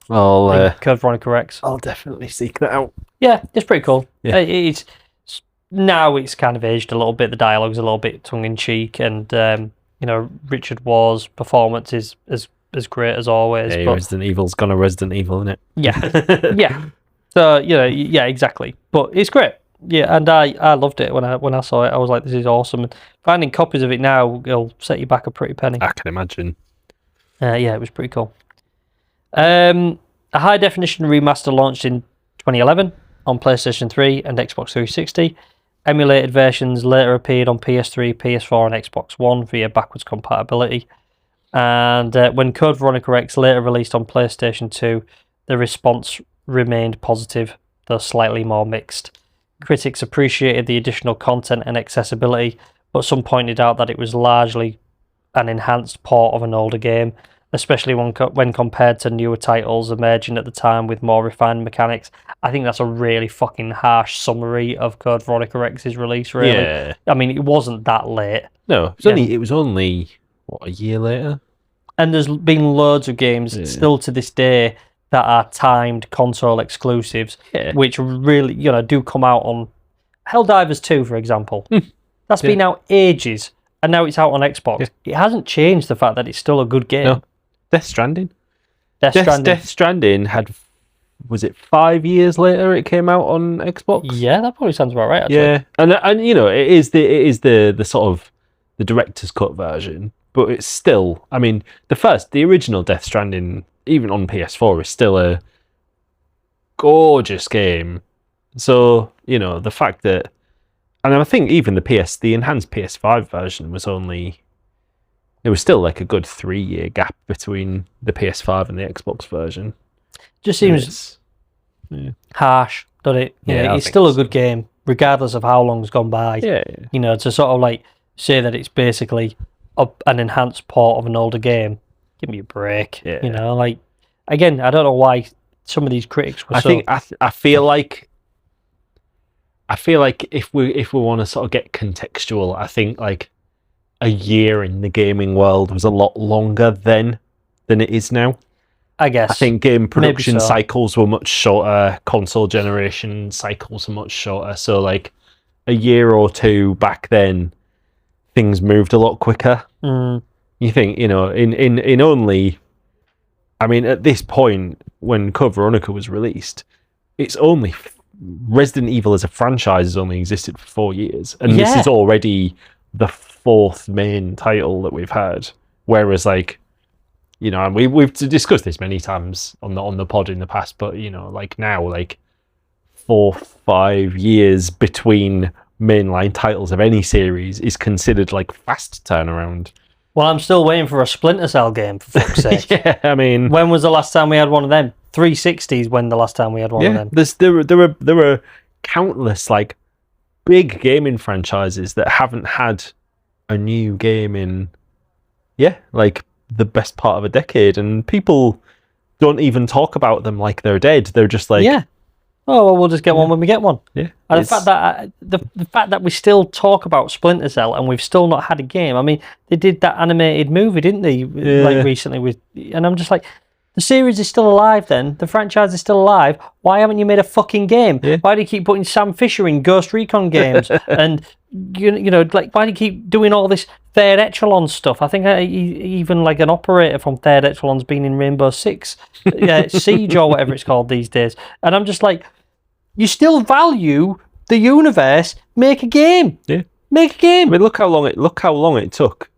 Code Veronica X. I'll definitely seek that out. Yeah, it's pretty cool. Yeah. It's now it's kind of aged a little bit. The dialogue's a little bit tongue in cheek, and Richard Warre's performance is as great as always. Yeah, but Resident Evil's gone a Resident Evil, isn't it? yeah, yeah. So yeah, exactly. But it's great. Yeah, and I loved it when I saw it. I was like, this is awesome. And finding copies of it now will set you back a pretty penny. I can imagine. Yeah, it was pretty cool. A high definition remaster launched in 2011 on PlayStation 3 and Xbox 360. Emulated versions later appeared on PS3, PS4, and Xbox One via backwards compatibility. And when Code Veronica X later released on PlayStation 2, the response remained positive, though slightly more mixed. Critics appreciated the additional content and accessibility, but some pointed out that it was largely an enhanced port of an older game, especially when compared to newer titles emerging at the time with more refined mechanics. I think that's a really fucking harsh summary of Code Veronica X's release, really. Yeah. I mean, it wasn't that late. No, it was only what, a year later? And there's been loads of games still to this day that are timed console exclusives, which really, do come out on Helldivers 2, for example. That's been out ages, and now it's out on Xbox. Yeah. It hasn't changed the fact that it's still a good game. No. Death Stranding. Death Stranding had, was it 5 years later it came out on Xbox? Yeah, that probably sounds about right, actually. Yeah, and it is the sort of the director's cut version, but it's still, I mean, the original Death Stranding, even on PS4, is still a gorgeous game. So, the fact that, and I think even the enhanced PS5 version was only, it was still like a good 3-year gap between the PS5 and the Xbox version. Just seems harsh, doesn't it? It's still a good game, regardless of how long's gone by. Yeah. To sort of like say that it's basically an enhanced port of an older game. Give me a break. Yeah. Again, I don't know why some of these critics were I feel like if we want to sort of get contextual, I think like a year in the gaming world was a lot longer then than it is now. I guess. I think game production so. cycles were much shorter, console generation cycles were much shorter. So like a year or two back then, things moved a lot quicker. You think, in only, I mean, at this point, when Code Veronica was released, it's only, Resident Evil as a franchise has only existed for 4 years. And this is already the 4th main title that we've had. Whereas, like, and we've discussed this many times on the pod in the past, but, like now, like 4-5 years between mainline titles of any series is considered like fast turnaround. Well, I'm still waiting for a Splinter Cell game, for fuck's sake. Yeah, I mean, when was the last time we had one of them? 360s when the last time we had one of them. There were countless like big gaming franchises that haven't had a new game in like the best part of a decade, and people don't even talk about them like they're dead. They're just like, oh well, we'll just get one when we get one. Yeah, and the fact that we still talk about Splinter Cell and we've still not had a game. I mean, they did that animated movie, didn't they? Like recently and I'm just like, the series is still alive. Then the franchise is still alive. Why haven't you made a fucking game? Yeah. Why do you keep putting Sam Fisher in Ghost Recon games? And like, why do you keep doing all this third echelon stuff? I think even like an operator from third echelon's been in Rainbow Six Siege or whatever it's called these days. And I'm just like, you still value the universe? Make a game. Yeah, make a game. I mean, look how long it took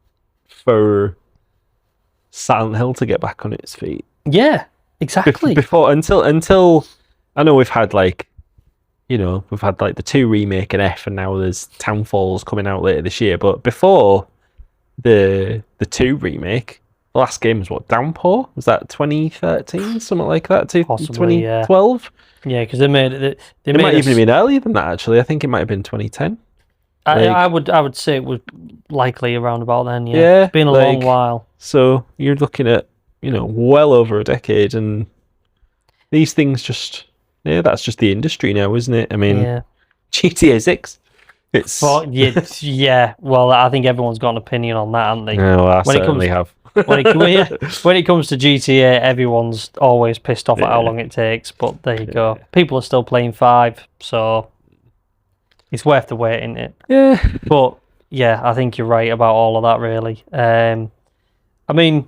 for Silent Hill to get back on its feet. Yeah, exactly. Until I know we've had like the 2 remake and F, and now there's Townfalls coming out later this year. But before the 2 remake, the last game was what, Downpour? Was that 2013, something like that? Possibly, 2012. Yeah, because they made it. It might even have been earlier than that. Actually, I think it might have been 2010. I would say it was likely around about then. Yeah, Yeah, it's been a long while. So you're looking at well over a decade, and these things just that's just the industry now, isn't it? I mean, GTA 6. It's yeah. Well, I think everyone's got an opinion on that, haven't they? No, I certainly have. when it comes to GTA, everyone's always pissed off at how long it takes. But there you go. People are still playing 5, so it's worth the wait, isn't it? Yeah. But yeah, I think you're right about all of that. Really, I mean,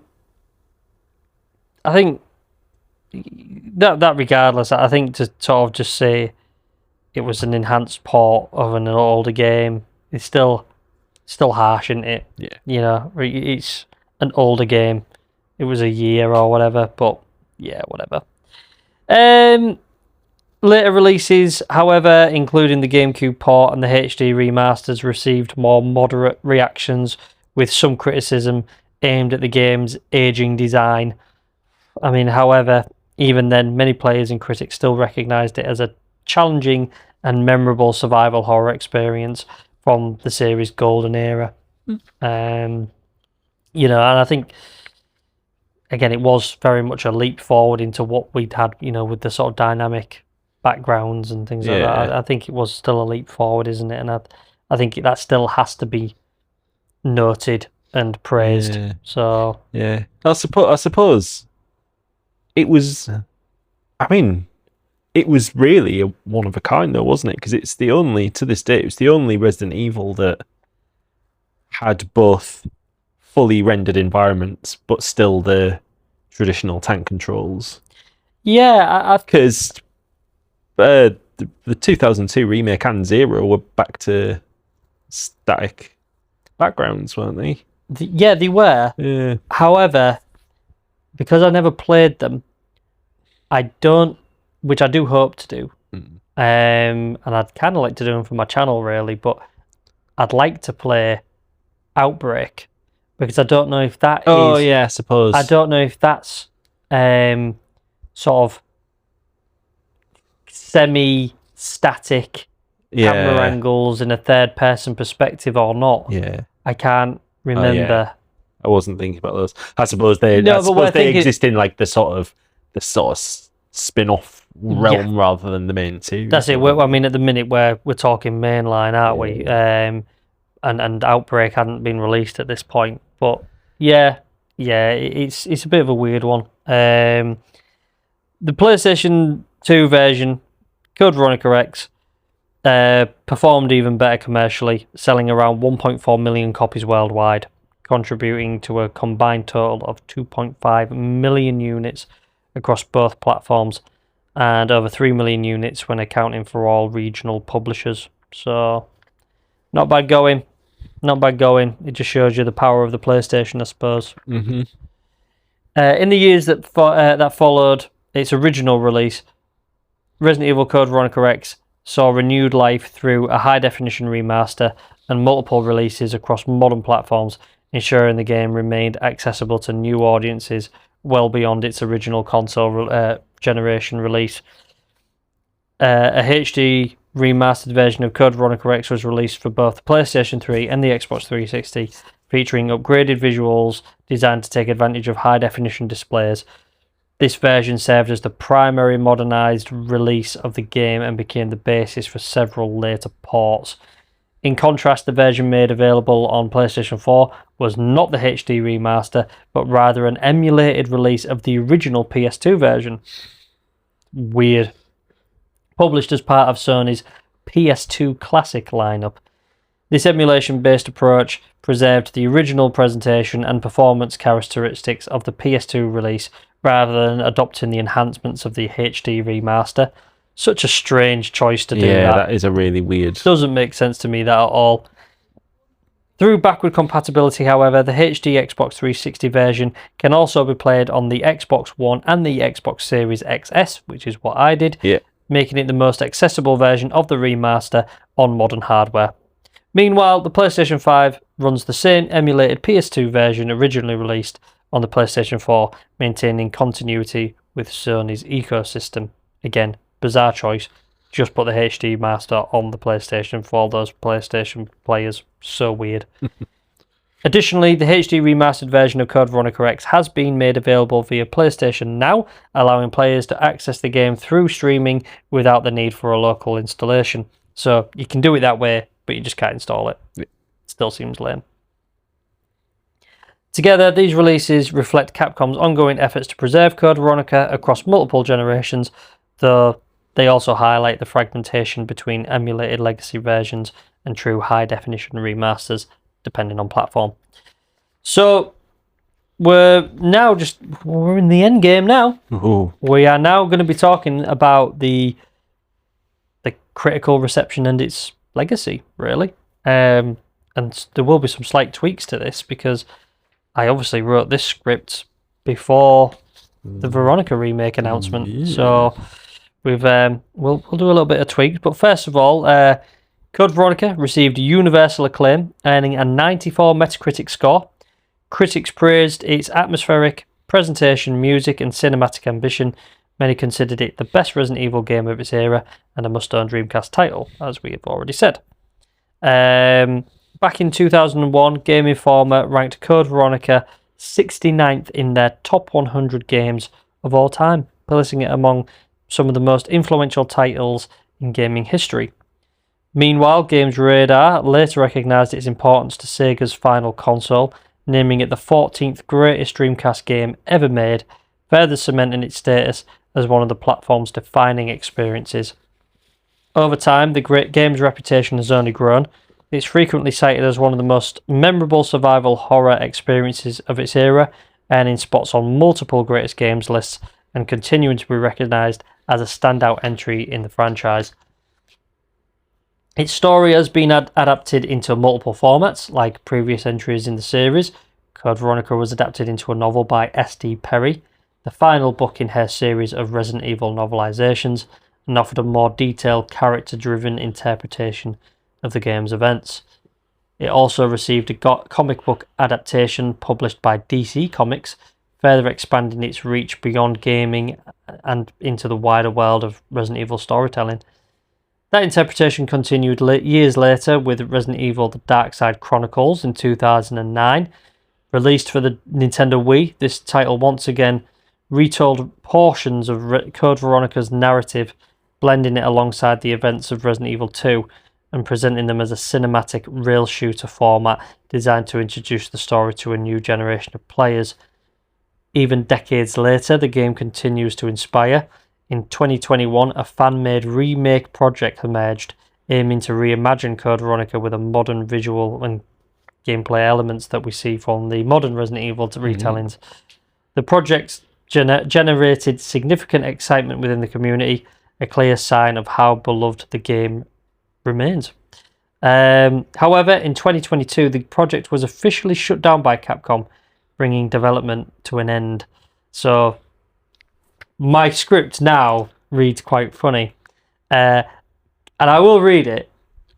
I think that regardless, I think to sort of just say it was an enhanced port of an older game, it's still harsh, isn't it? Yeah. You know, it's an older game. It was a year or whatever, but yeah, whatever. Later releases, however, including the GameCube port and the HD remasters, received more moderate reactions, with some criticism aimed at the game's aging design. I mean, however, even then, many players and critics still recognised it as a challenging and memorable survival horror experience from the series' golden era. You know, and I think, again, it was very much a leap forward into what we'd had, you know, with the sort of dynamic backgrounds and things like that. I think it was still a leap forward, isn't it? And I think that still has to be noted and praised. Yeah. So yeah, I suppose it was. I mean, it was really a one of a kind, though, wasn't it? Because it's the only, to this day, it's the only Resident Evil that had both fully rendered environments, but still the traditional tank controls. yeah, Because the 2002 remake and Zero were back to static backgrounds, weren't they? yeah, they were. Yeah. However, because I never played them, I don't, which I do hope to do, and I'd kind of like to do them for my channel, really, but I'd like to play Outbreak, because I don't know if that Oh, is... yeah, I suppose. I don't know if that's sort of semi-static camera angles in a third-person perspective or not. Yeah. I can't remember. I wasn't thinking about those. I suppose they exist in like the sort of spin-off realm rather than the main series. That's it. I mean, at the minute we're talking mainline, aren't we? And Outbreak hadn't been released at this point, but yeah, it's a bit of a weird one. The PlayStation 2 version, Code Veronica X, performed even better commercially, selling around 1.4 million copies worldwide, contributing to a combined total of 2.5 million units across both platforms, and over 3 million units when accounting for all regional publishers. So, not bad going. Not bad going. It just shows you the power of the PlayStation, I suppose. Mm-hmm. In the years that followed its original release, Resident Evil Code Veronica X saw renewed life through a high-definition remaster and multiple releases across modern platforms, ensuring the game remained accessible to new audiences well beyond its original console generation release. A HD remastered version of Code Veronica X was released for both the PlayStation 3 and the Xbox 360, featuring upgraded visuals designed to take advantage of high-definition displays. This version served as the primary modernized release of the game and became the basis for several later ports. In contrast, the version made available on PlayStation 4 was not the HD remaster, but rather an emulated release of the original PS2 version. Weird. Published as part of Sony's PS2 Classic lineup. This emulation-based approach preserved the original presentation and performance characteristics of the PS2 release, rather than adopting the enhancements of the HD remaster. Such a strange choice to do that. Yeah, that is a really weird... Doesn't make sense to me, that at all. Through backward compatibility, however, the HD Xbox 360 version can also be played on the Xbox One and the Xbox Series XS, which is what I did, making it the most accessible version of the remaster on modern hardware. Meanwhile, the PlayStation 5 runs the same emulated PS2 version originally released on the PlayStation 4, maintaining continuity with Sony's ecosystem. Again, bizarre choice. Just put the HD master on the PlayStation for all those PlayStation players. So weird. Additionally, the HD remastered version of Code Veronica X has been made available via PlayStation Now, allowing players to access the game through streaming without the need for a local installation. So you can do it that way, but you just can't install it. Still seems lame. Together, these releases reflect Capcom's ongoing efforts to preserve Code Veronica across multiple generations, though They also highlight the fragmentation between emulated legacy versions and true high-definition remasters, depending on platform. So, we're in the end game now. Ooh. We are now going to be talking about the critical reception and its legacy, really. And there will be some slight tweaks to this because I obviously wrote this script before the Veronica remake announcement. Yeah. So we'll do a little bit of tweaks. But first of all, Code Veronica received universal acclaim, earning a 94 Metacritic score. Critics praised its atmospheric presentation, music, and cinematic ambition. Many considered it the best Resident Evil game of its era and a must-own Dreamcast title, as we have already said. Back in 2001, Game Informer ranked Code Veronica 69th in their top 100 games of all time, placing it among some of the most influential titles in gaming history. Meanwhile, Games Radar later recognised its importance to Sega's final console, naming it the 14th greatest Dreamcast game ever made, further cementing its status as one of the platform's defining experiences. Over time, the great game's reputation has only grown. It's frequently cited as one of the most memorable survival horror experiences of its era, earning spots on multiple greatest games lists and continuing to be recognised as a standout entry in the franchise. Its story has been adapted into multiple formats, like previous entries in the series. Code Veronica was adapted into a novel by S.D. Perry, the final book in her series of Resident Evil novelizations, and offered a more detailed, character-driven interpretation of the game's events. It also received a comic book adaptation published by DC Comics, further expanding its reach beyond gaming and into the wider world of Resident Evil storytelling. That interpretation continued years later with Resident Evil The Dark Side Chronicles in 2009. Released for the Nintendo Wii, this title once again retold portions of Code Veronica's narrative, blending it alongside the events of Resident Evil 2 and presenting them as a cinematic rail shooter format designed to introduce the story to a new generation of players. Even decades later, the game continues to inspire. In 2021, a fan-made remake project emerged, aiming to reimagine Code Veronica with a modern visual and gameplay elements that we see from the modern Resident Evil retellings. The project generated significant excitement within the community, a clear sign of how beloved the game remains. However, in 2022, the project was officially shut down by Capcom, bringing development to an end. So, my script now reads quite funny. And I will read it.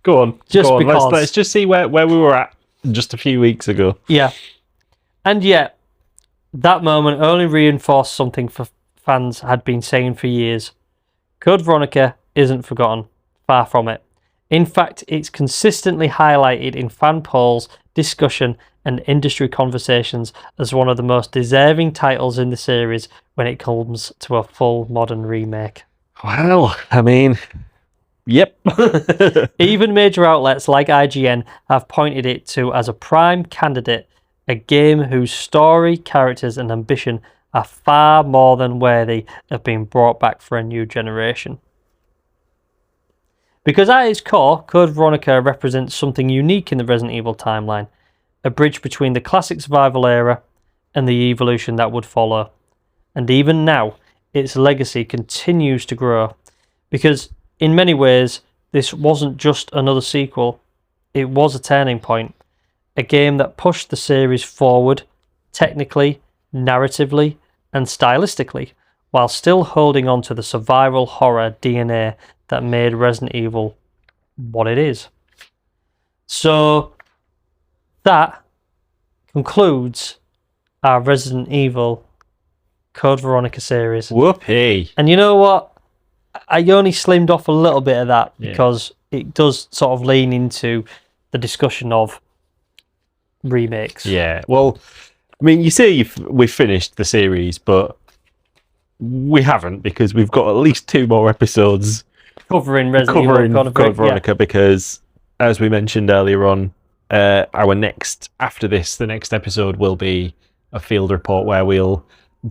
Go on. Because... Let's just see where we were at just a few weeks ago. Yeah. And yet, that moment only reinforced something fans had been saying for years. Code Veronica isn't forgotten. Far from it. In fact, it's consistently highlighted in fan polls, discussion, and industry conversations as one of the most deserving titles in the series when it comes to a full modern remake. Well, I mean, yep. Even major outlets like IGN have pointed it to as a prime candidate, a game whose story, characters, and ambition are far more than worthy of being brought back for a new generation. Because at its core, Code Veronica represents something unique in the Resident Evil timeline, a bridge between the classic survival era and the evolution that would follow. And even now, its legacy continues to grow, because in many ways, this wasn't just another sequel, it was a turning point, a game that pushed the series forward, technically, narratively, and stylistically, while still holding on to the survival horror DNA that made Resident Evil what it is. So that concludes our Resident Evil Code Veronica series. Whoopee. And you know what? I only slimmed off a little bit of that because it does sort of lean into the discussion of remakes. Yeah, well, I mean, you say we've finished the series, but we haven't, because we've got at least 2 more episodes covering Resident Evil Code Veronica, because, as we mentioned earlier on, the next episode will be a field report where we'll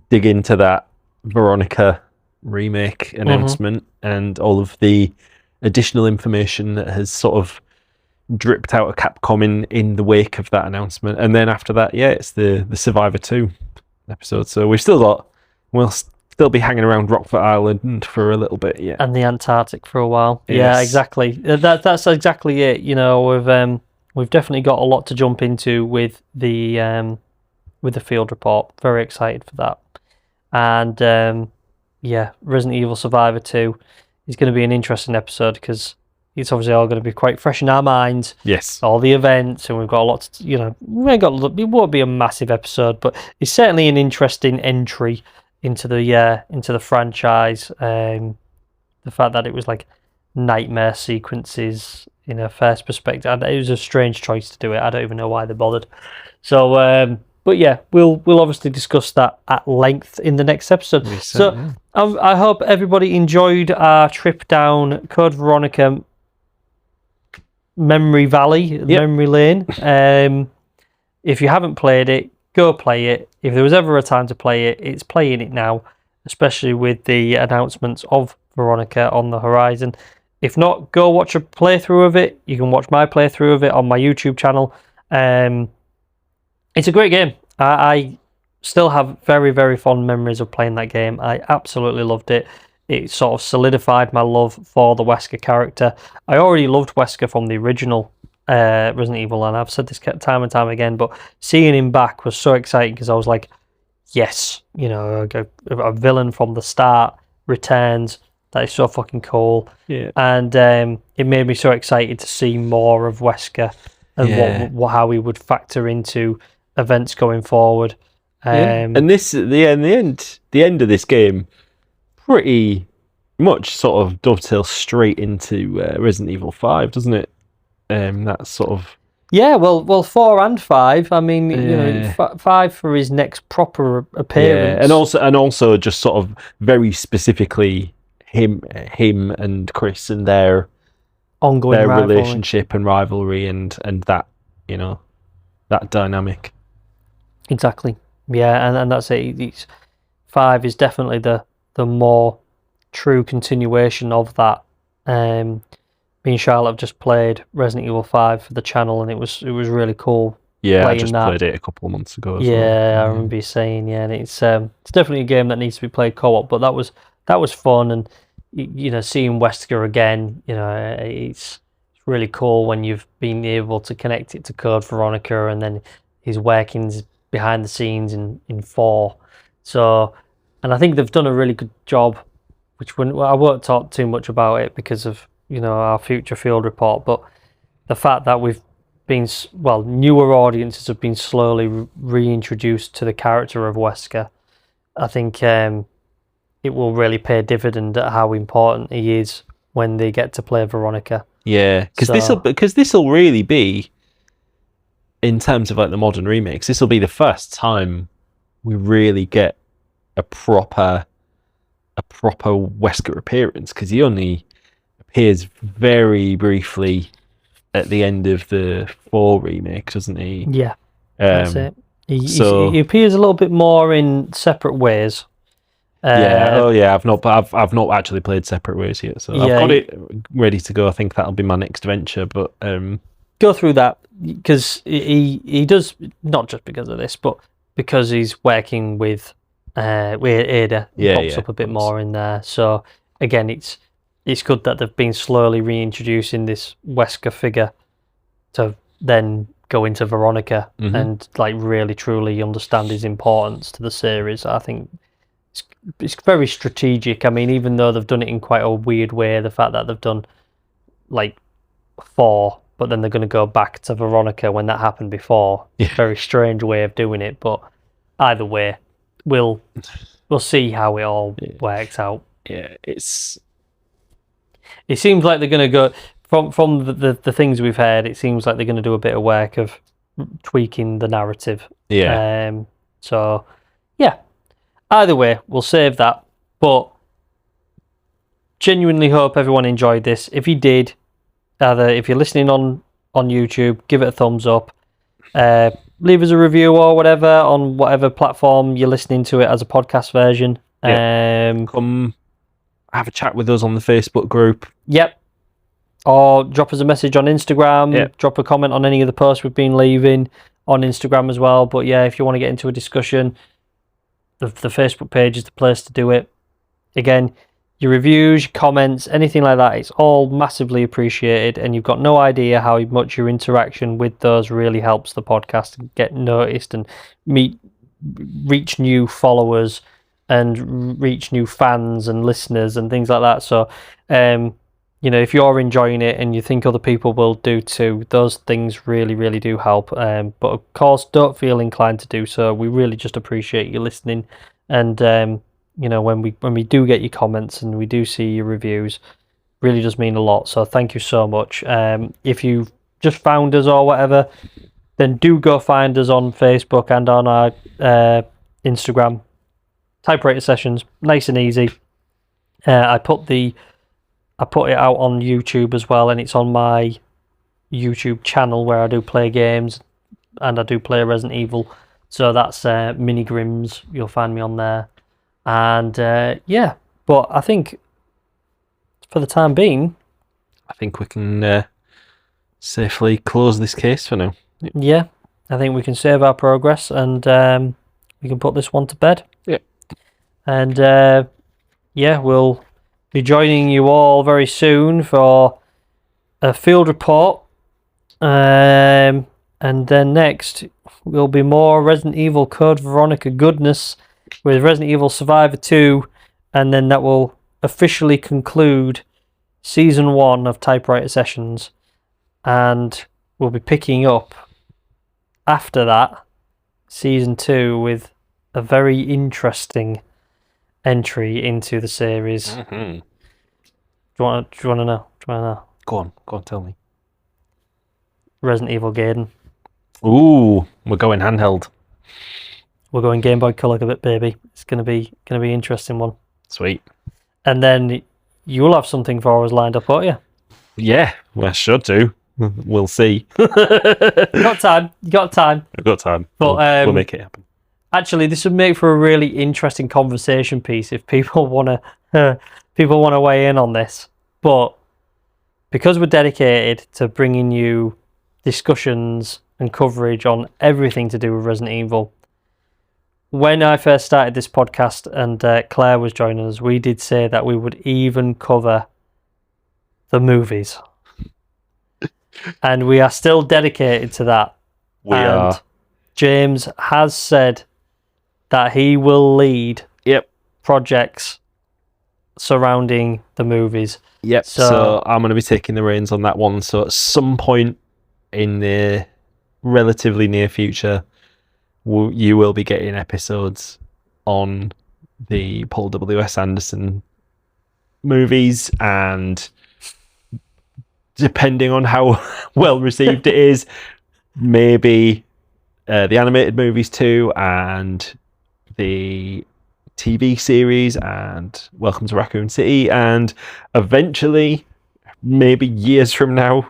dig into that Veronica remake announcement and all of the additional information that has sort of dripped out of Capcom in the wake of that announcement. And then after that, it's the Survivor 2 episode. So we'll still be hanging around Rockfort Island for a little bit, and the Antarctic for a while. Yes. Yeah, exactly. That's exactly it. You know, we've definitely got a lot to jump into with the field report. Very excited for that. And Resident Evil Survivor 2 is going to be an interesting episode because it's obviously all going to be quite fresh in our minds. Yes. All the events, and we've got a lot to, it won't be a massive episode, but it's certainly an interesting entry into the franchise. The fact that it was like nightmare sequences in a first perspective, it was a strange choice to do it. I don't even know why they bothered. So, but yeah, we'll obviously discuss that at length in the next episode. I hope everybody enjoyed our trip down Code Veronica Memory Valley, Memory Lane. If you haven't played it, go play it. If there was ever a time to play it, it's playing it now, especially with the announcements of Veronica on the horizon. If not, go watch a playthrough of it. You can watch my playthrough of it on my YouTube channel. It's a great game. I still have very, very fond memories of playing that game. I absolutely loved it. It sort of solidified my love for the Wesker character. I already loved Wesker from the original Resident Evil, and I've said this time and time again, but seeing him back was so exciting because I was like, yes, a villain from the start returns. That is so fucking cool. Yeah. And it made me so excited to see more of Wesker and how he would factor into events going forward. And the end of this game pretty much sort of dovetails straight into Resident Evil 5, doesn't it? That sort of... Yeah, well, 4 and 5. I mean, 5 for his next proper appearance. Yeah, and also just sort of very specifically him and Chris and their ongoing relationship and rivalry and that, that dynamic. Exactly. Yeah, and that's it. 5 is definitely the more true continuation of that. Me and Charlotte have just played Resident Evil 5 for the channel, and it was really cool. Yeah, I just played it a couple of months ago. I remember you saying, and it's definitely a game that needs to be played co-op. But that was fun, and seeing Wesker again, it's really cool when you've been able to connect it to Code Veronica, and then his workings behind the scenes in 4. So, and I think they've done a really good job. I won't talk too much about it because of our future field report, but the fact that we've been newer audiences have been slowly reintroduced to the character of Wesker. I think it will really pay dividend at how important he is when they get to play Veronica. Yeah, because this'll really be, in terms of like the modern remakes, this will be the first time we really get a proper Wesker appearance, because he only appears very briefly at the end of the 4 remake, doesn't he? Yeah, that's it. He appears a little bit more in separate ways. I've not actually played Separate Ways yet, so I've got it ready to go. I think that'll be my next venture, but go through that because he does, not just because of this, but because he's working with Ada. Pops up a bit more in there. So again, it's good that they've been slowly reintroducing this Wesker figure to then go into Veronica and like really truly understand his importance to the series. I think it's very strategic. I mean, even though they've done it in quite a weird way, the fact that they've done like 4, but then they're going to go back to Veronica when that happened before. Yeah. Very strange way of doing it, but either way, we'll see how it all works out. Yeah, it seems like they're going to go from the things we've heard. It seems like they're going to do a bit of work of tweaking the narrative. Yeah. So yeah. Either way, we'll save that. But genuinely hope everyone enjoyed this. If you did, if you're listening on YouTube, give it a thumbs up. Leave us a review or whatever on whatever platform you're listening to it as a podcast version. Yeah. Come have a chat with us on the Facebook group. Yep. Or drop us a message on Instagram. Yep. Drop a comment on any of the posts we've been leaving on Instagram as well. But yeah, if you want to get into a discussion, the Facebook page is the place to do it. Again, your reviews, your comments, anything like that, it's all massively appreciated, and you've got no idea how much your interaction with those really helps the podcast get noticed and reach new followers and reach new fans and listeners and things like that. So, if you're enjoying it and you think other people will do too, those things really, really do help. But of course, don't feel inclined to do so. We really just appreciate you listening, and when we do get your comments and we do see your reviews, really does mean a lot. So thank you so much. If you've just found us or whatever, then do go find us on Facebook and on our Instagram. Typewriter Sessions, nice and easy. I put it out on YouTube as well, and it's on my YouTube channel where I do play games and I do play Resident Evil. So that's Mini Grims. You'll find me on there. And but I think for the time being, I think we can safely close this case for now. Yeah, I think we can save our progress and we can put this one to bed. Yeah. And we'll be joining you all very soon for a field report. And then next will be more Resident Evil Code Veronica goodness with Resident Evil Survivor 2, and then that will officially conclude Season 1 of Typewriter Sessions, and we'll be picking up after that Season 2 with a very interesting entry into the series. Mm-hmm. Do you want to know? Go on, tell me. Resident Evil Gaiden. Ooh, we're going handheld. We're going Game Boy Color a bit, baby. It's gonna be an interesting one. Sweet. And then you'll have something for us lined up, won't you? Yeah, we should do. We'll see. You got time. I've got time. But we'll make it happen. Actually, this would make for a really interesting conversation piece if people wanna weigh in on this. But because we're dedicated to bringing you discussions and coverage on everything to do with Resident Evil, when I first started this podcast and Claire was joining us, we did say that we would even cover the movies. And we are still dedicated to that. We are. James has said that he will lead projects surrounding the movies. Yep. So I'm going to be taking the reins on that one. So at some point in the relatively near future, you will be getting episodes on the Paul W.S. Anderson movies, and depending on how well received it is, maybe the animated movies too, and the TV series, and Welcome to Raccoon City, and eventually, maybe years from now,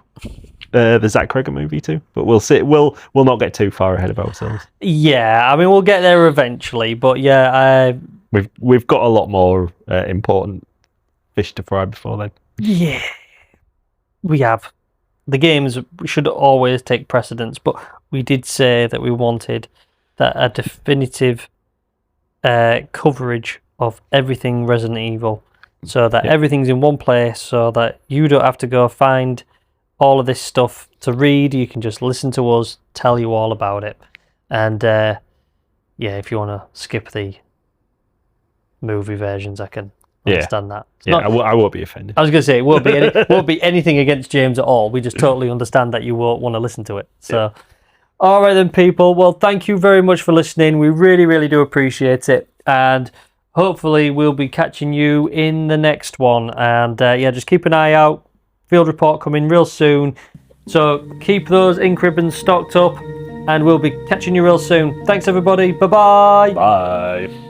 the Zach Cregger movie too. But we'll see. We'll not get too far ahead of ourselves. Yeah, I mean we'll get there eventually, but yeah, we've got a lot more important fish to fry before then. Yeah, we have. The games should always take precedence, but we did say that we wanted a definitive coverage of everything Resident Evil, so that everything's in one place, so that you don't have to go find all of this stuff to read. You can just listen to us tell you all about it. And if you want to skip the movie versions, I can understand that. I won't be offended. I was going to say, it won't be anything against James at all. We just totally understand that you won't want to listen to it. So, all right then, people. Well, thank you very much for listening. We really, really do appreciate it. And hopefully we'll be catching you in the next one. And just keep an eye out. Field report coming real soon. So keep those ink ribbons stocked up, and we'll be catching you real soon. Thanks, everybody. Bye-bye. Bye.